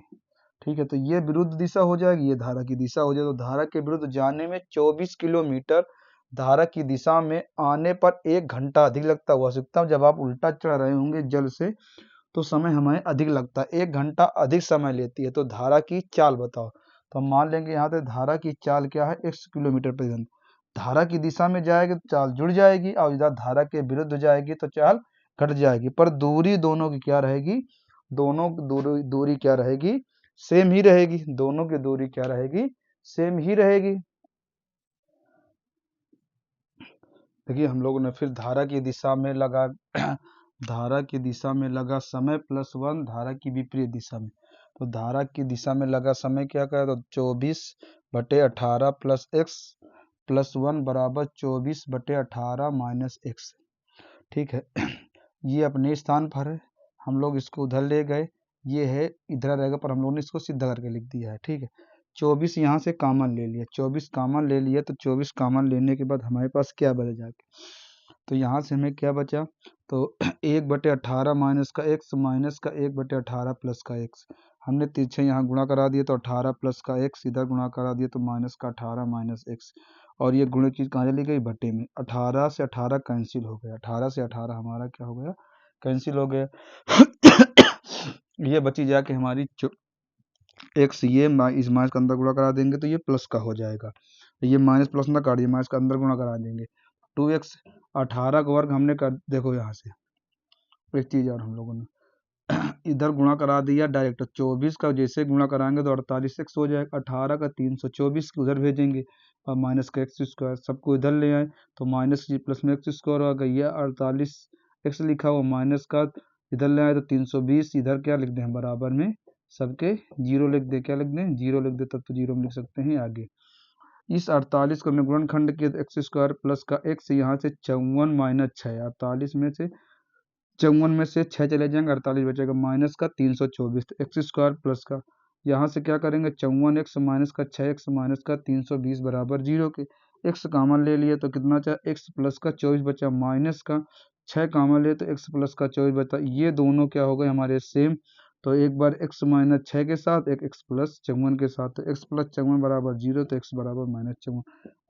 ठीक है, तो ये विरुद्ध दिशा हो जाएगी, ये धारा की दिशा हो जाएगी। तो धारा के विरुद्ध जाने में 24 किलोमीटर, धारा की दिशा में आने पर 1 घंटा अधिक लगता हुआ सकता है। जब आप उल्टा चढ़ रहे होंगे जल से तो समय हमें अधिक लगता है, 1 घंटा अधिक समय लेती है। तो धारा की चाल बताओ। तो हम मान लेंगे यहाँ पे धारा की चाल क्या है? 1 किलोमीटर प्रति घंटा। धारा की दिशा में जाएगी तो चाल जुड़ जाएगी, और इधर धारा के विरुद्ध जाएगी तो चाल घट जाएगी, पर दूरी दोनों की क्या रहेगी? दोनों की दूरी क्या रहेगी? सेम ही रहेगी। दोनों की दूरी क्या रहेगी? सेम ही रहेगी। देखिए हम लोगों ने फिर धारा की दिशा में लगा धारा की दिशा में लगा समय प्लस 1 धारा की विपरीत दिशा में। तो धारा की दिशा में लगा समय क्या करें? तो 24/18 प्लस x प्लस 1 बराबर 24/18 माइनस x। ठीक है, ये अपने स्थान पर है, हम लोग इसको उधर ले गए, ये है इधर रहेगा, पर हम लोगों ने इसको सीधा करके लिख दिया है। ठीक है, 24 यहाँ से कॉमन ले लिया, 24 कॉमन ले लिया, तो 24 कॉमन लेने के बाद हमारे पास क्या बचा जाके? तो यहाँ से हमें क्या बचा? तो 1/18 माइनस का x प्लस का x हमने तिरछे यहाँ गुणा करा दिए तो 18 प्लस का x, इधर गुणा करा दिए तो माइनस का 18 माइनस x, और ये गुणे चीज़ कहाँ चली गई, बटे में। 18 से 18 कैंसिल हो गया, 18 से 18 हमारा क्या हो गया, कैंसिल हो गया। ये बची जाके हमारी x, ये इस माइनस का अंदर गुणा करा देंगे तो ये प्लस का हो जाएगा, ये माइनस प्लस ना काटिए, माइनस का अंदर गुणा करा देंगे। 2x 18 का वर्ग हमने कर, देखो यहाँ से एक चीज़ और हम लोगों ने इधर गुणा करा दिया डायरेक्ट, 24 का जैसे गुणा कराएंगे तो 48x हो जाएगा, 18 का 324 उधर भेजेंगे और माइनस का एक्स स्क्वायर, सबको इधर ले आए तो माइनस प्लस में एक्स स्क्वायर आ गया, 48x लिखा हुआ माइनस का इधर ले आए तो 320, इधर क्या लिख दें बराबर में सबके जीरो लिख दे, क्या लिख दें जीरो लिख दे, तब तो जीरो में लिख सकते हैं आगे। इस 48 को हमने गुणनखंड किया तो एक्स स्क्वायर प्लस का एक्स, यहाँ से 54 माइनस 6, 48 में से 54 में से 6 चले जाएंगे, 48 बचेगा, माइनस का 324, तो एक्स स्क्वायर प्लस का यहाँ से क्या करेंगे 54x माइनस का 6x माइनस का 320 बराबर जीरो के, x कामन ले लिए तो कितना चाहे x प्लस का 24 बचा, माइनस का 6 कामन ले तो x प्लस का 24 बचा, ये दोनों क्या हो गए हमारे सेम, तो एक बार x माइनस 6 के साथ, एक x प्लस 54 के साथ, तो x प्लस 54 बराबर जीरो, तो x बराबर माइनस 54,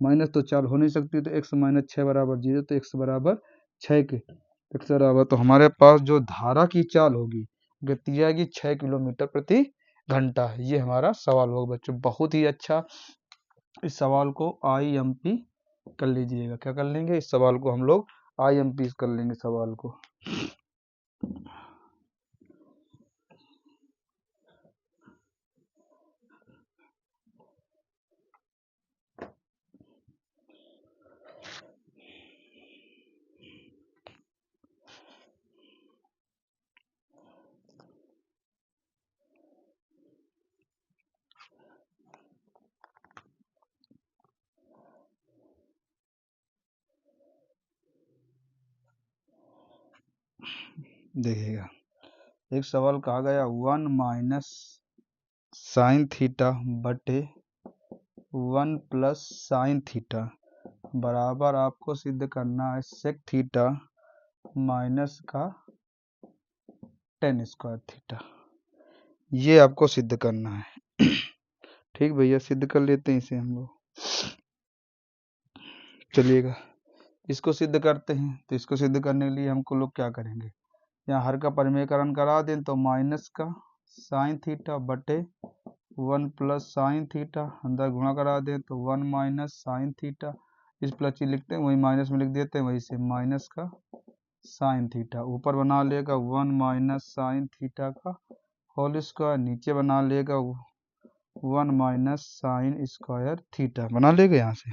माइनस तो चाल हो नहीं सकती, तो x माइनस 6 बराबर जीरो, तो x बराबर 6 के x बराबर, तो हमारे पास जो धारा की चाल होगी गति जाएगी 6 किलोमीटर प्रति घंटा। ये हमारा सवाल होगा बच्चों, बहुत ही अच्छा। इस सवाल को IMP कर लीजिएगा, क्या कर लेंगे, इस सवाल को हम लोग IMP कर लेंगे सवाल को। देखिएगा एक सवाल कहा गया 1 माइनस साइन थीटा बटे 1 प्लस साइन थीटा बराबर आपको सिद्ध करना है सेक थीटा माइनस का टेन स्क्वायर थीटा, ये आपको सिद्ध करना है। ठीक भैया, सिद्ध कर लेते हैं इसे हम लोग। चलिएगा इसको सिद्ध करते हैं, तो इसको सिद्ध करने के लिए हमको लोग क्या करेंगे, यहाँ हर का परिमेयकरण करा दें तो माइनस का साइन थीटा बटे 1 प्लस साइन थीटा, अंदर गुणा करा दें तो 1 माइनस साइन थीटा, इस प्लस चीज लिखते हैं वही माइनस में लिख देते हैं, वही से माइनस का साइन थीटा, ऊपर बना लेगा 1 माइनस साइन थीटा का होल स्क्वायर, नीचे बना लेगा 1 माइनस साइन स्क्वायर थीटा, बना लेगा यहाँ से।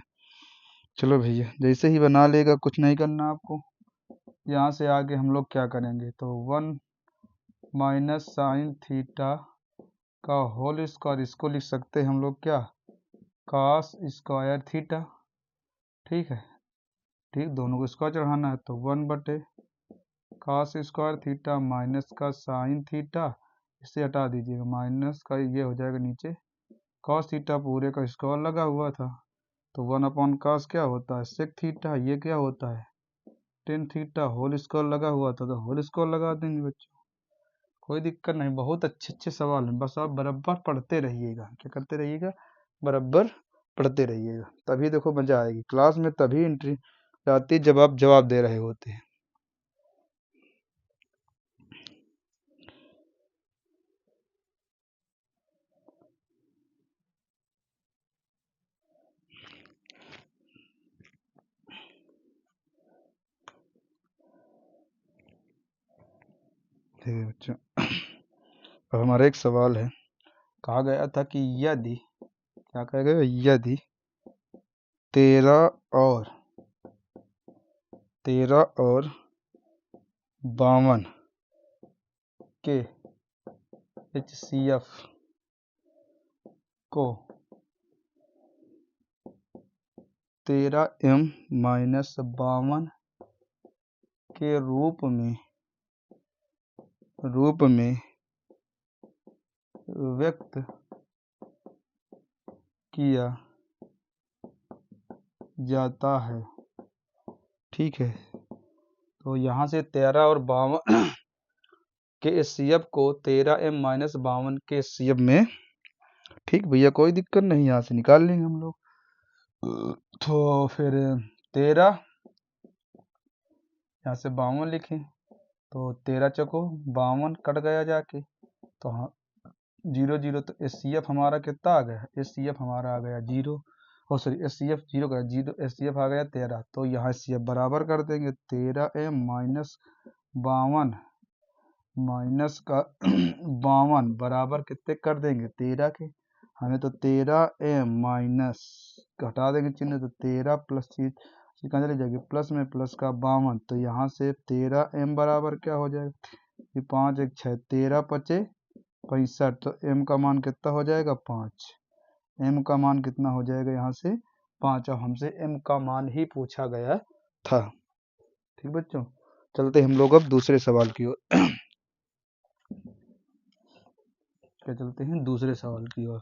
चलो भैया जैसे ही बना लेगा कुछ नहीं करना आपको, यहाँ से आगे हम लोग क्या करेंगे, तो 1 माइनस साइन थीटा का होल स्क्वायर, इसको लिख सकते हैं हम लोग क्या, कॉस स्क्वायर थीटा। ठीक है, ठीक, दोनों को स्क्वायर चढ़ाना है तो 1 बटे कॉस स्क्वायर थीटा माइनस का साइन थीटा, इसे हटा दीजिएगा, माइनस का ये हो जाएगा नीचे कॉस थीटा पूरे का स्क्वायर लगा हुआ था, तो 1 अपॉन कॉस क्या होता है सेक थीटा, ये क्या होता है टेन थीटा, होल स्क्वायर लगा हुआ था तो होल स्क्वायर लगा देंगे बच्चों, कोई दिक्कत नहीं। बहुत अच्छे अच्छे सवाल हैं, बस आप बराबर पढ़ते रहिएगा, क्या करते रहिएगा, बराबर पढ़ते रहिएगा, तभी देखो मजा आएगी क्लास में, तभी एंट्री आती जब आप जवाब दे रहे होते हैं। ठीक है बच्चों, अब हमारा एक सवाल है, कहा गया था कि यदि, क्या कहा गया, यदि 13 और 52 के HCF को 13m माइनस 52 के रूप में व्यक्त किया जाता है। ठीक है, तो यहाँ से 13 और 52 के एचसीएफ को 13m माइनस 52 के एचसीएफ में, ठीक भैया कोई दिक्कत नहीं, यहाँ से निकाल लेंगे हम लोग। तो फिर 13 यहाँ से 52 लिखें, तो 13 चौको 52 कट गया जाके, तो हाँ 0 0, तो एचसीएफ हमारा कितना आ गया, एचसीएफ हमारा आ गया 0, और सॉरी एचसीएफ 0 का 0, एचसीएफ आ गया 13। तो यहाँ एचसीएफ बराबर कर देंगे 13m माइनस 52 माइनस का 52 बराबर कितने कर देंगे 13 के, हमें तो 13m माइनस घटा देंगे चिन्ह, तो 13 प्लस चीज कहाँ चली जाएगी, प्लस में प्लस का 52, तो यहाँ से 13m बराबर क्या हो जाएगा, ये 5 1 6 13 पचे 65, तो m का मान कितना हो जाएगा 5, m का मान कितना हो जाएगा यहाँ से 5, और हमसे m का मान ही पूछा गया था। ठीक बच्चों, चलते हम लोग अब दूसरे सवाल की ओर। क्या चलते हैं दूसरे सवाल की ओर।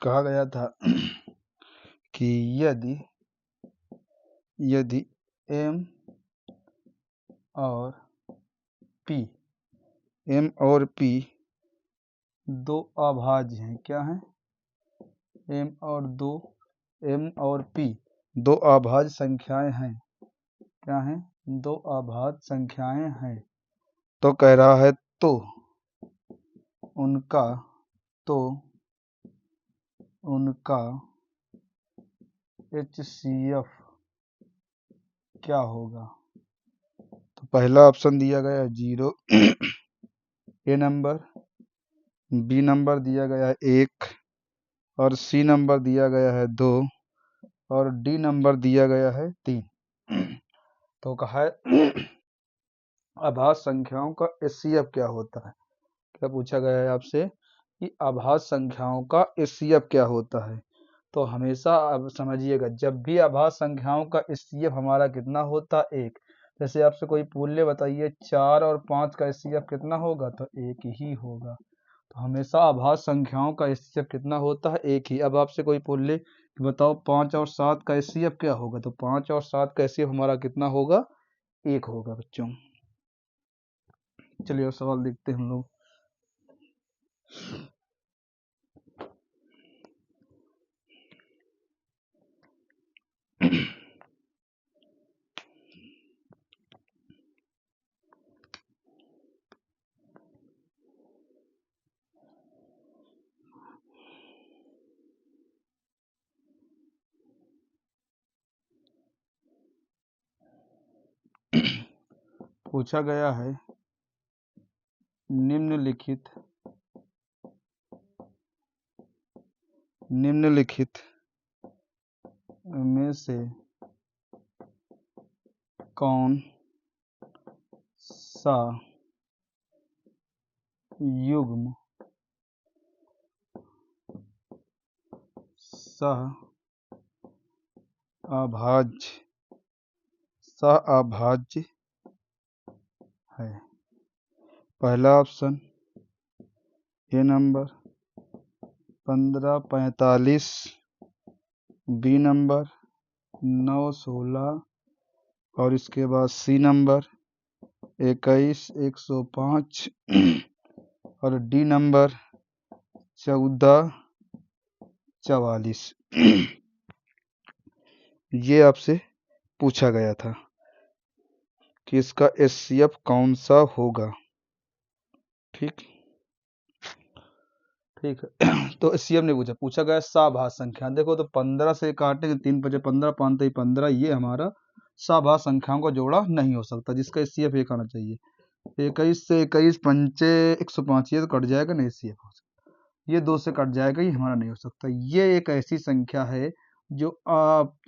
कहा गया था कि यदि m और p दो अभाज्य हैं, क्या हैं, m और p दो अभाज्य संख्याएं हैं, क्या हैं, दो अभाज्य संख्याएं हैं, तो कह रहा है तो उनका HCF क्या होगा। तो पहला ऑप्शन दिया गया है 0 A नंबर, B नंबर दिया गया है 1, और C नंबर दिया गया है 2, और D नंबर दिया गया है 3। तो कहा है अभाज्य संख्याओं का HCF क्या होता है। क्या पूछा गया है आपसे कि अभाज्य संख्याओं का HCF क्या होता है। तो हमेशा अब समझिएगा, जब भी अभाज्य संख्याओं का HCF हमारा कितना होता है 1, जैसे आपसे कोई पूछ ले बताइए 4 और 5 का HCF कितना होगा, तो 1 ही होगा। तो हमेशा अभाज्य संख्याओं का HCF कितना होता है 1 ही। अब आपसे कोई पूछ ले कि बताओ 5 और 7 का HCF क्या होगा, तो 5 और 7 का HCF हमारा कितना होगा, 1 होगा बच्चों। चलिए सवाल देखते हैं हम लोग। पूछा गया है निम्नलिखित में से कौन सा युग्म सह अभाज्य है। पहला option a number 1545, b number 916, और इसके बाद सी नंबर 21 105, और डी नंबर 1444। ये आपसे पूछा गया था कि इसका HCF कौन सा होगा। ठीक है तो HCF नहीं पूछा गया सभाज्य संख्या। देखो तो 15 से काटेंगे 3 5 15 5 3 15, ये हमारा सभाज्य संख्याओं का जोड़ा नहीं हो सकता, जिसका HCF 1 आना चाहिए। 21 से 21 पंचे 105, ये तो कट जाएगा, नहीं HCF हो सकता। ये 2 से कट जाएगा, ये हमारा नहीं हो सकता। ये एक ऐसी संख्या है जो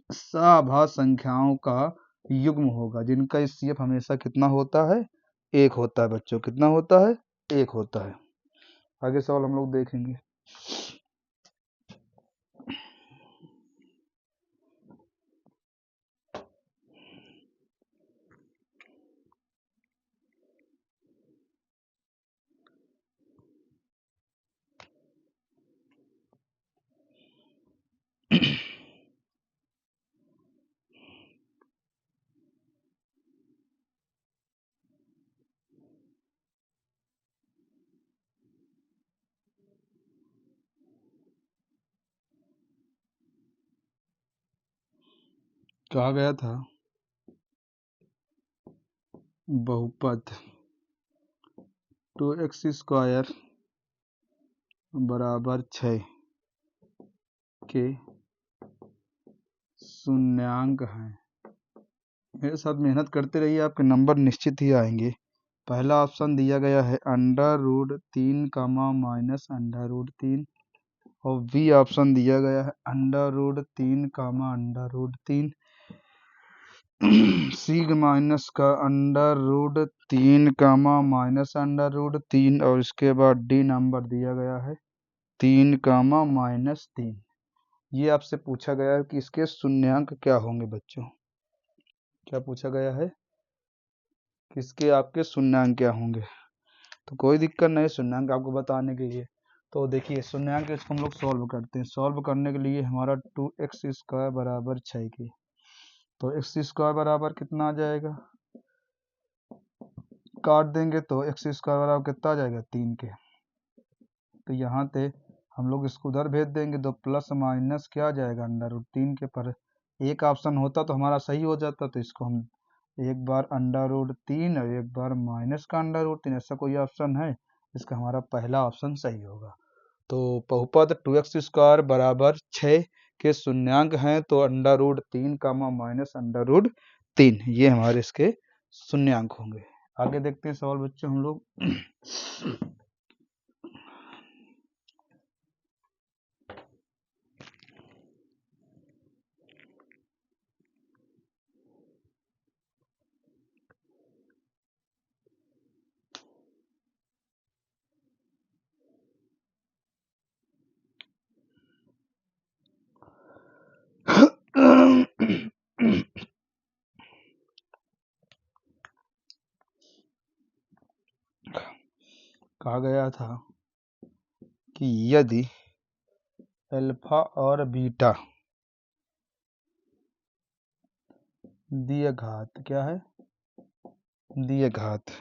सभाज्य संख्याओं का युग्म होगा, जिनका HCF हमेशा कितना होता है, 1 होता है बच्चों। कितना होता है, 1 होता है। आगे सवाल हम लोग देखेंगे। कहा गया था बहुपद 2x² बराबर 6 के शून्यांक हैं। मेरे साथ मेहनत करते रहिए, आपके नंबर निश्चित ही आएंगे। पहला ऑप्शन दिया गया है √3 माइनस √3 और बी ऑप्शन दिया गया है √3 √3 सी माइनस का √3 माइनस √3 और इसके बाद डी नंबर दिया गया है 3 -3। ये आपसे पूछा गया है कि इसके शून्यांक क्या होंगे बच्चों। क्या पूछा गया है कि इसके आपके शून्यांक क्या होंगे। तो कोई दिक्कत नहीं शून्यांक आपको बताने के लिए। तो देखिए शून्यांक इसको हम लोग सॉल्व करते हैं। सॉल्व करने के लिए हमारा 2x² बराबर 6 की, तो x² बराबर कितना आ जाएगा, काट देंगे तो x² बराबर कितना आ जाएगा 3 के। तो यहाँ पे हम लोग इसको उधर भेज देंगे तो प्लस माइनस क्या आ जाएगा √3 के। पर एक ऑप्शन होता तो हमारा सही हो जाता, तो इसको हम एक बार √3 और एक बार माइनस का √3, ऐसा कोई ऑप्शन है, इसका हमारा पहला ऑप्शन सही होगा। तो बहुपद 2x² बराबर 6 के शून्यांक हैं, तो √3 माइनस √3 ये हमारे इसके शून्यांक होंगे। आगे देखते हैं सवाल बच्चों हम लोग। कहा गया था कि यदि अल्फा और बीटा दिए घात क्या है, दिए घात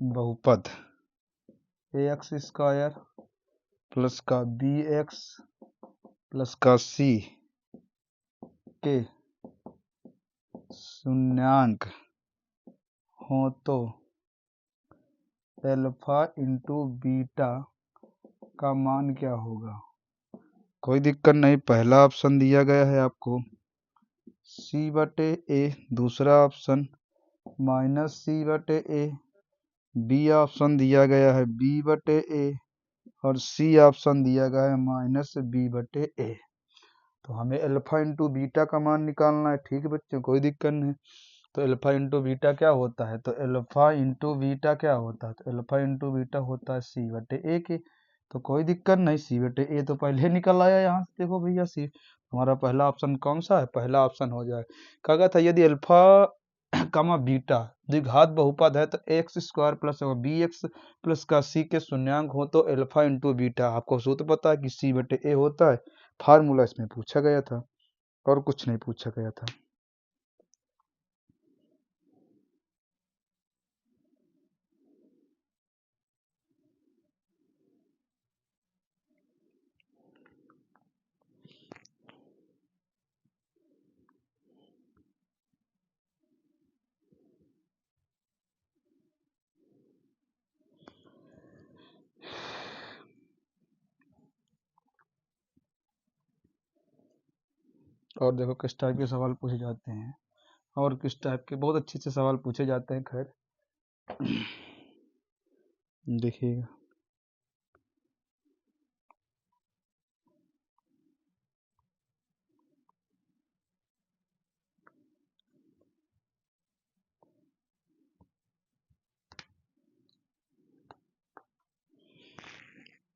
बहुपद ax² प्लस का bx प्लस का c के शून्यांक हो तो अल्फा इंटू बीटा का मान क्या होगा। कोई दिक्कत नहीं, पहला ऑप्शन दिया गया है आपको c/a, दूसरा ऑप्शन -c/a, बी ऑप्शन दिया गया है b/a और सी ऑप्शन दिया गया है -b/a। तो हमें अल्फा इंटू बीटा का मान निकालना है। ठीक है बच्चों, कोई दिक्कत नहीं। तो अल्फा इंटू बीटा क्या होता है, तो अल्फा इंटू बीटा क्या होता है, तो अल्फा इंटू बीटा होता है c/a के। तो कोई दिक्कत नहीं, c/a तो पहले निकल आया यहाँ से। देखो भैया सी हमारा पहला ऑप्शन कौन सा है, पहला ऑप्शन हो जाए। कहा गया था यदि अल्फा बीटा द्विघात बहुपद है तो x² प्लस bx प्लस का c के शून्यांक हो तो अल्फा इंटू बीटा। आपको सूत्र पता है कि c/a होता है, फार्मूला इसमें पूछा गया था और कुछ नहीं पूछा गया था। और देखो किस टाइप के सवाल पूछे जाते हैं और किस टाइप के बहुत अच्छे से सवाल पूछे जाते हैं। खैर देखिएगा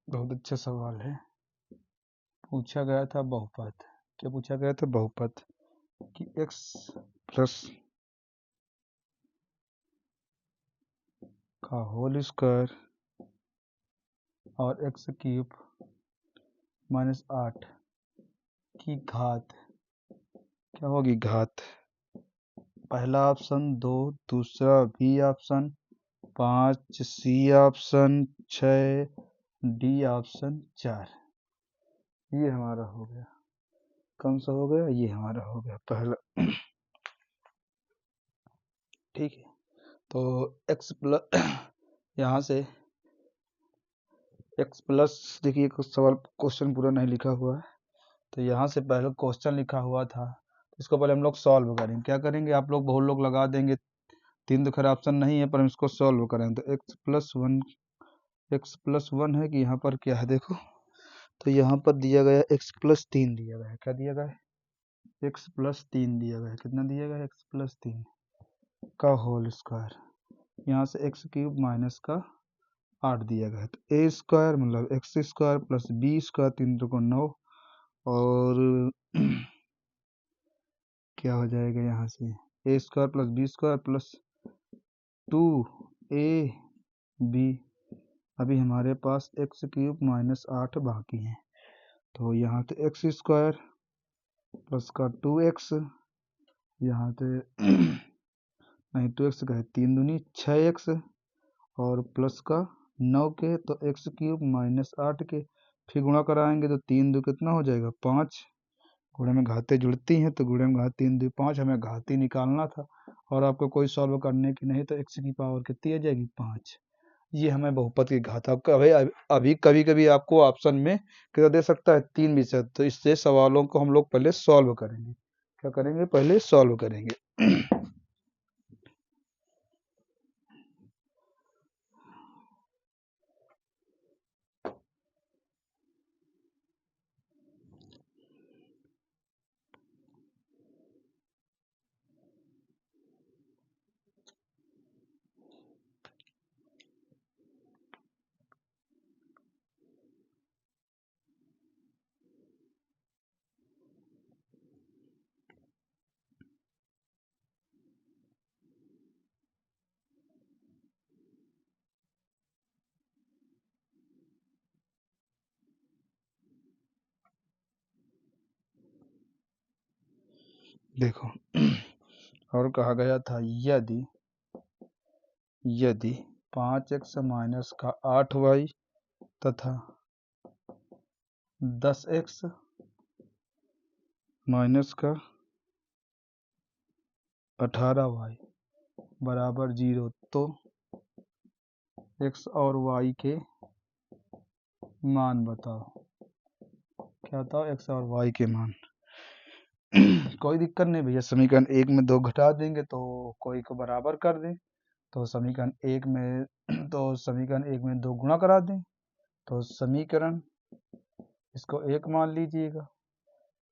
बहुत अच्छा सवाल है। पूछा गया था बहुपद, क्या पूछा गया था, बहुपद कि x प्लस का होल स्क्वायर और x³ -8 की घात क्या होगी, घात। पहला ऑप्शन 2, दूसरा b option 5, c option 6, d option 4, ये हमारा हो गया। कौन सा हो गया, ये हमारा हो गया पहला। ठीक है, तो x प्लस यहाँ से x प्लस, देखिए कुछ सवाल क्वेश्चन पूरा नहीं लिखा हुआ है, तो यहाँ से पहले क्वेश्चन लिखा हुआ था, इसको पहले हम लोग सॉल्व करेंगे। क्या करेंगे, आप लोग बहुत लोग लगा देंगे, 3 तो खैर ऑप्शन नहीं है, पर हम इसको सॉल्व करेंगे। तो x प्लस वन है कि यहाँ पर क्या है, देखो तो यहाँ पर दिया गया x प्लस 3 दिया गया है। क्या दिया गया है, x प्लस 3 दिया गया है। कितना दिया गया है, x प्लस 3 का होल स्क्वायर, यहाँ से एक्स क्यूब माइनस का 8 दिया गया है। तो ए स्क्वायर मतलब X square plus B square, 3 को 9, और क्या हो जाएगा यहाँ से, A square plus B square plus 2 A B. अभी हमारे पास एक्स क्यूब माइनस 8 बाकी है, तो यहाँ से एक्स स्क्वायर प्लस का 2x, यहाँ से नहीं 2x का है, 3 दूनी 6x, और प्लस का 9 के, तो एक्स क्यूब माइनस 8 के फिर गुणा कराएंगे, तो 3 दो कितना हो जाएगा 5, गुणे में घातें जुड़ती हैं, तो गुणे में घात 3 दो 5, हमें घाती निकालना था, और आपको कोई सॉल्व करने की नहीं, तो x की पावर कितनी आ जाएगी 5। ये हमें बहुपद की घात, आपका अभी कभी कभी आपको ऑप्शन में कितना दे सकता है 3%, तो इससे सवालों को हम लोग पहले सॉल्व करेंगे। क्या करेंगे, पहले सॉल्व करेंगे। देखो, और कहा गया था यदि 5x माइनस का 8y तथा 10x माइनस का 18y बराबर 0, तो x और y के मान बताओ। क्या बताओ, x और y के मान। कोई दिक्कत नहीं भैया, समीकरण 1 में 2 घटा देंगे तो कोई को बराबर कर दें, तो समीकरण 1 में 2 गुणा करा दें, तो समीकरण, इसको 1 मान लीजिएगा,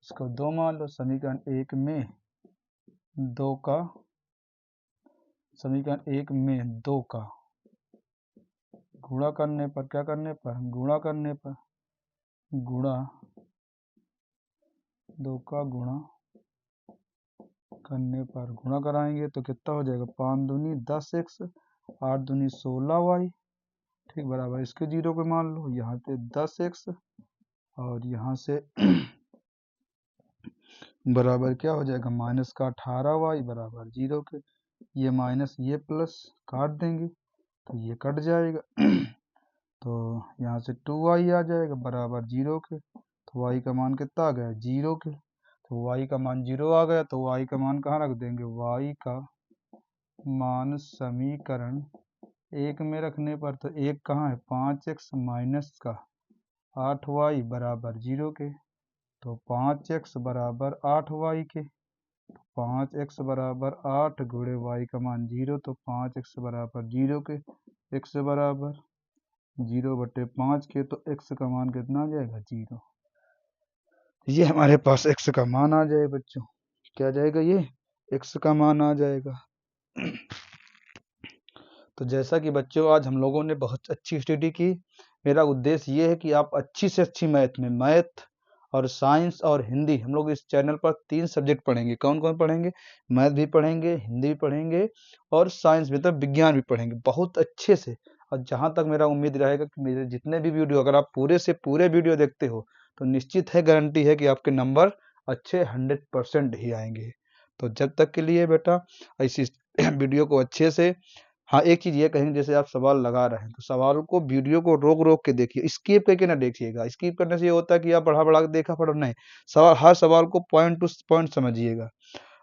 इसको 2 मान लो। समीकरण 1 में 2 का गुणा करने पर, क्या करने पर, गुणा करने पर, गुणा 2 का गुणा करने पर गुणा कराएंगे तो कितना हो जाएगा, 5 दूनी 10x, 8 दूनी 16y, ठीक, बराबर इसके 0 पे मान लो, यहाँ पे 10x, और यहाँ से बराबर क्या हो जाएगा, माइनस का 18y बराबर 0 के, ये माइनस ये प्लस काट देंगे तो ये कट जाएगा। तो यहाँ से 2y आ जाएगा बराबर 0 के, तो y का मान कितना आ गया 0 के, तो y का मान 0 आ गया, तो y का मान कहाँ रख देंगे, y का मान समीकरण 1 में रखने पर, तो 1 कहाँ है, 5x माइनस का 8y बराबर 0 के, तो 5x बराबर 8y के, 5x बराबर 8 गुणे y का मान 0, तो 5x बराबर 0 के, x बराबर 0/5 के, तो x का मान कितना आ जाएगा 0। ये हमारे पास x का मान आ जाए बच्चों, क्या जाएगा, ये x का मान आ जाएगा। तो जैसा कि बच्चों आज हम लोगों ने बहुत अच्छी स्टडी की, मेरा उद्देश्य ये है कि आप अच्छी से अच्छी मैथ और साइंस और हिंदी, हम लोग इस चैनल पर 3 सब्जेक्ट पढ़ेंगे। कौन कौन पढ़ेंगे, मैथ भी पढ़ेंगे, हिंदी भी पढ़ेंगे, और साइंस भी, मतलब विज्ञान भी पढ़ेंगे बहुत अच्छे से। और जहाँ तक मेरा उम्मीद रहेगा कि मेरे जितने भी वीडियो, अगर आप पूरे से पूरे वीडियो देखते हो तो निश्चित है, गारंटी है कि आपके नंबर अच्छे 100% ही आएंगे। तो जब तक के लिए बेटा ऐसी वीडियो को अच्छे से हाँ, एक चीज़ ये कहेंगे, जैसे आप सवाल लगा रहे हैं तो सवाल को, वीडियो को रोक-रोक के देखिए, स्किप करके ना देखिएगा। स्किप करने से ये होता है कि आप बढ़ा-बढ़ा के देखा पढ़ो, नहीं, हर सवाल को पॉइंट टू पॉइंट समझिएगा।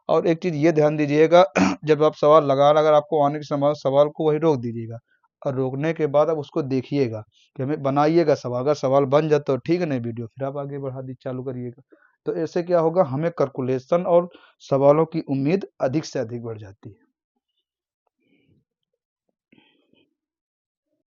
और एक चीज़ ये ध्यान दीजिएगा जब आप सवाल लगा रहे, अगर आपको आने के समय सवाल को वहीं रोक दीजिएगा, और रोकने के बाद आप उसको देखिएगा कि हमें बनाइएगा सवाल। अगर सवाल बन जाता है तो ठीक है, नहीं वीडियो फिर आप आगे बढ़ा दी चालू करिएगा। तो ऐसे क्या होगा, हमें कैलकुलेशन और सवालों की उम्मीद अधिक से अधिक बढ़ जाती है।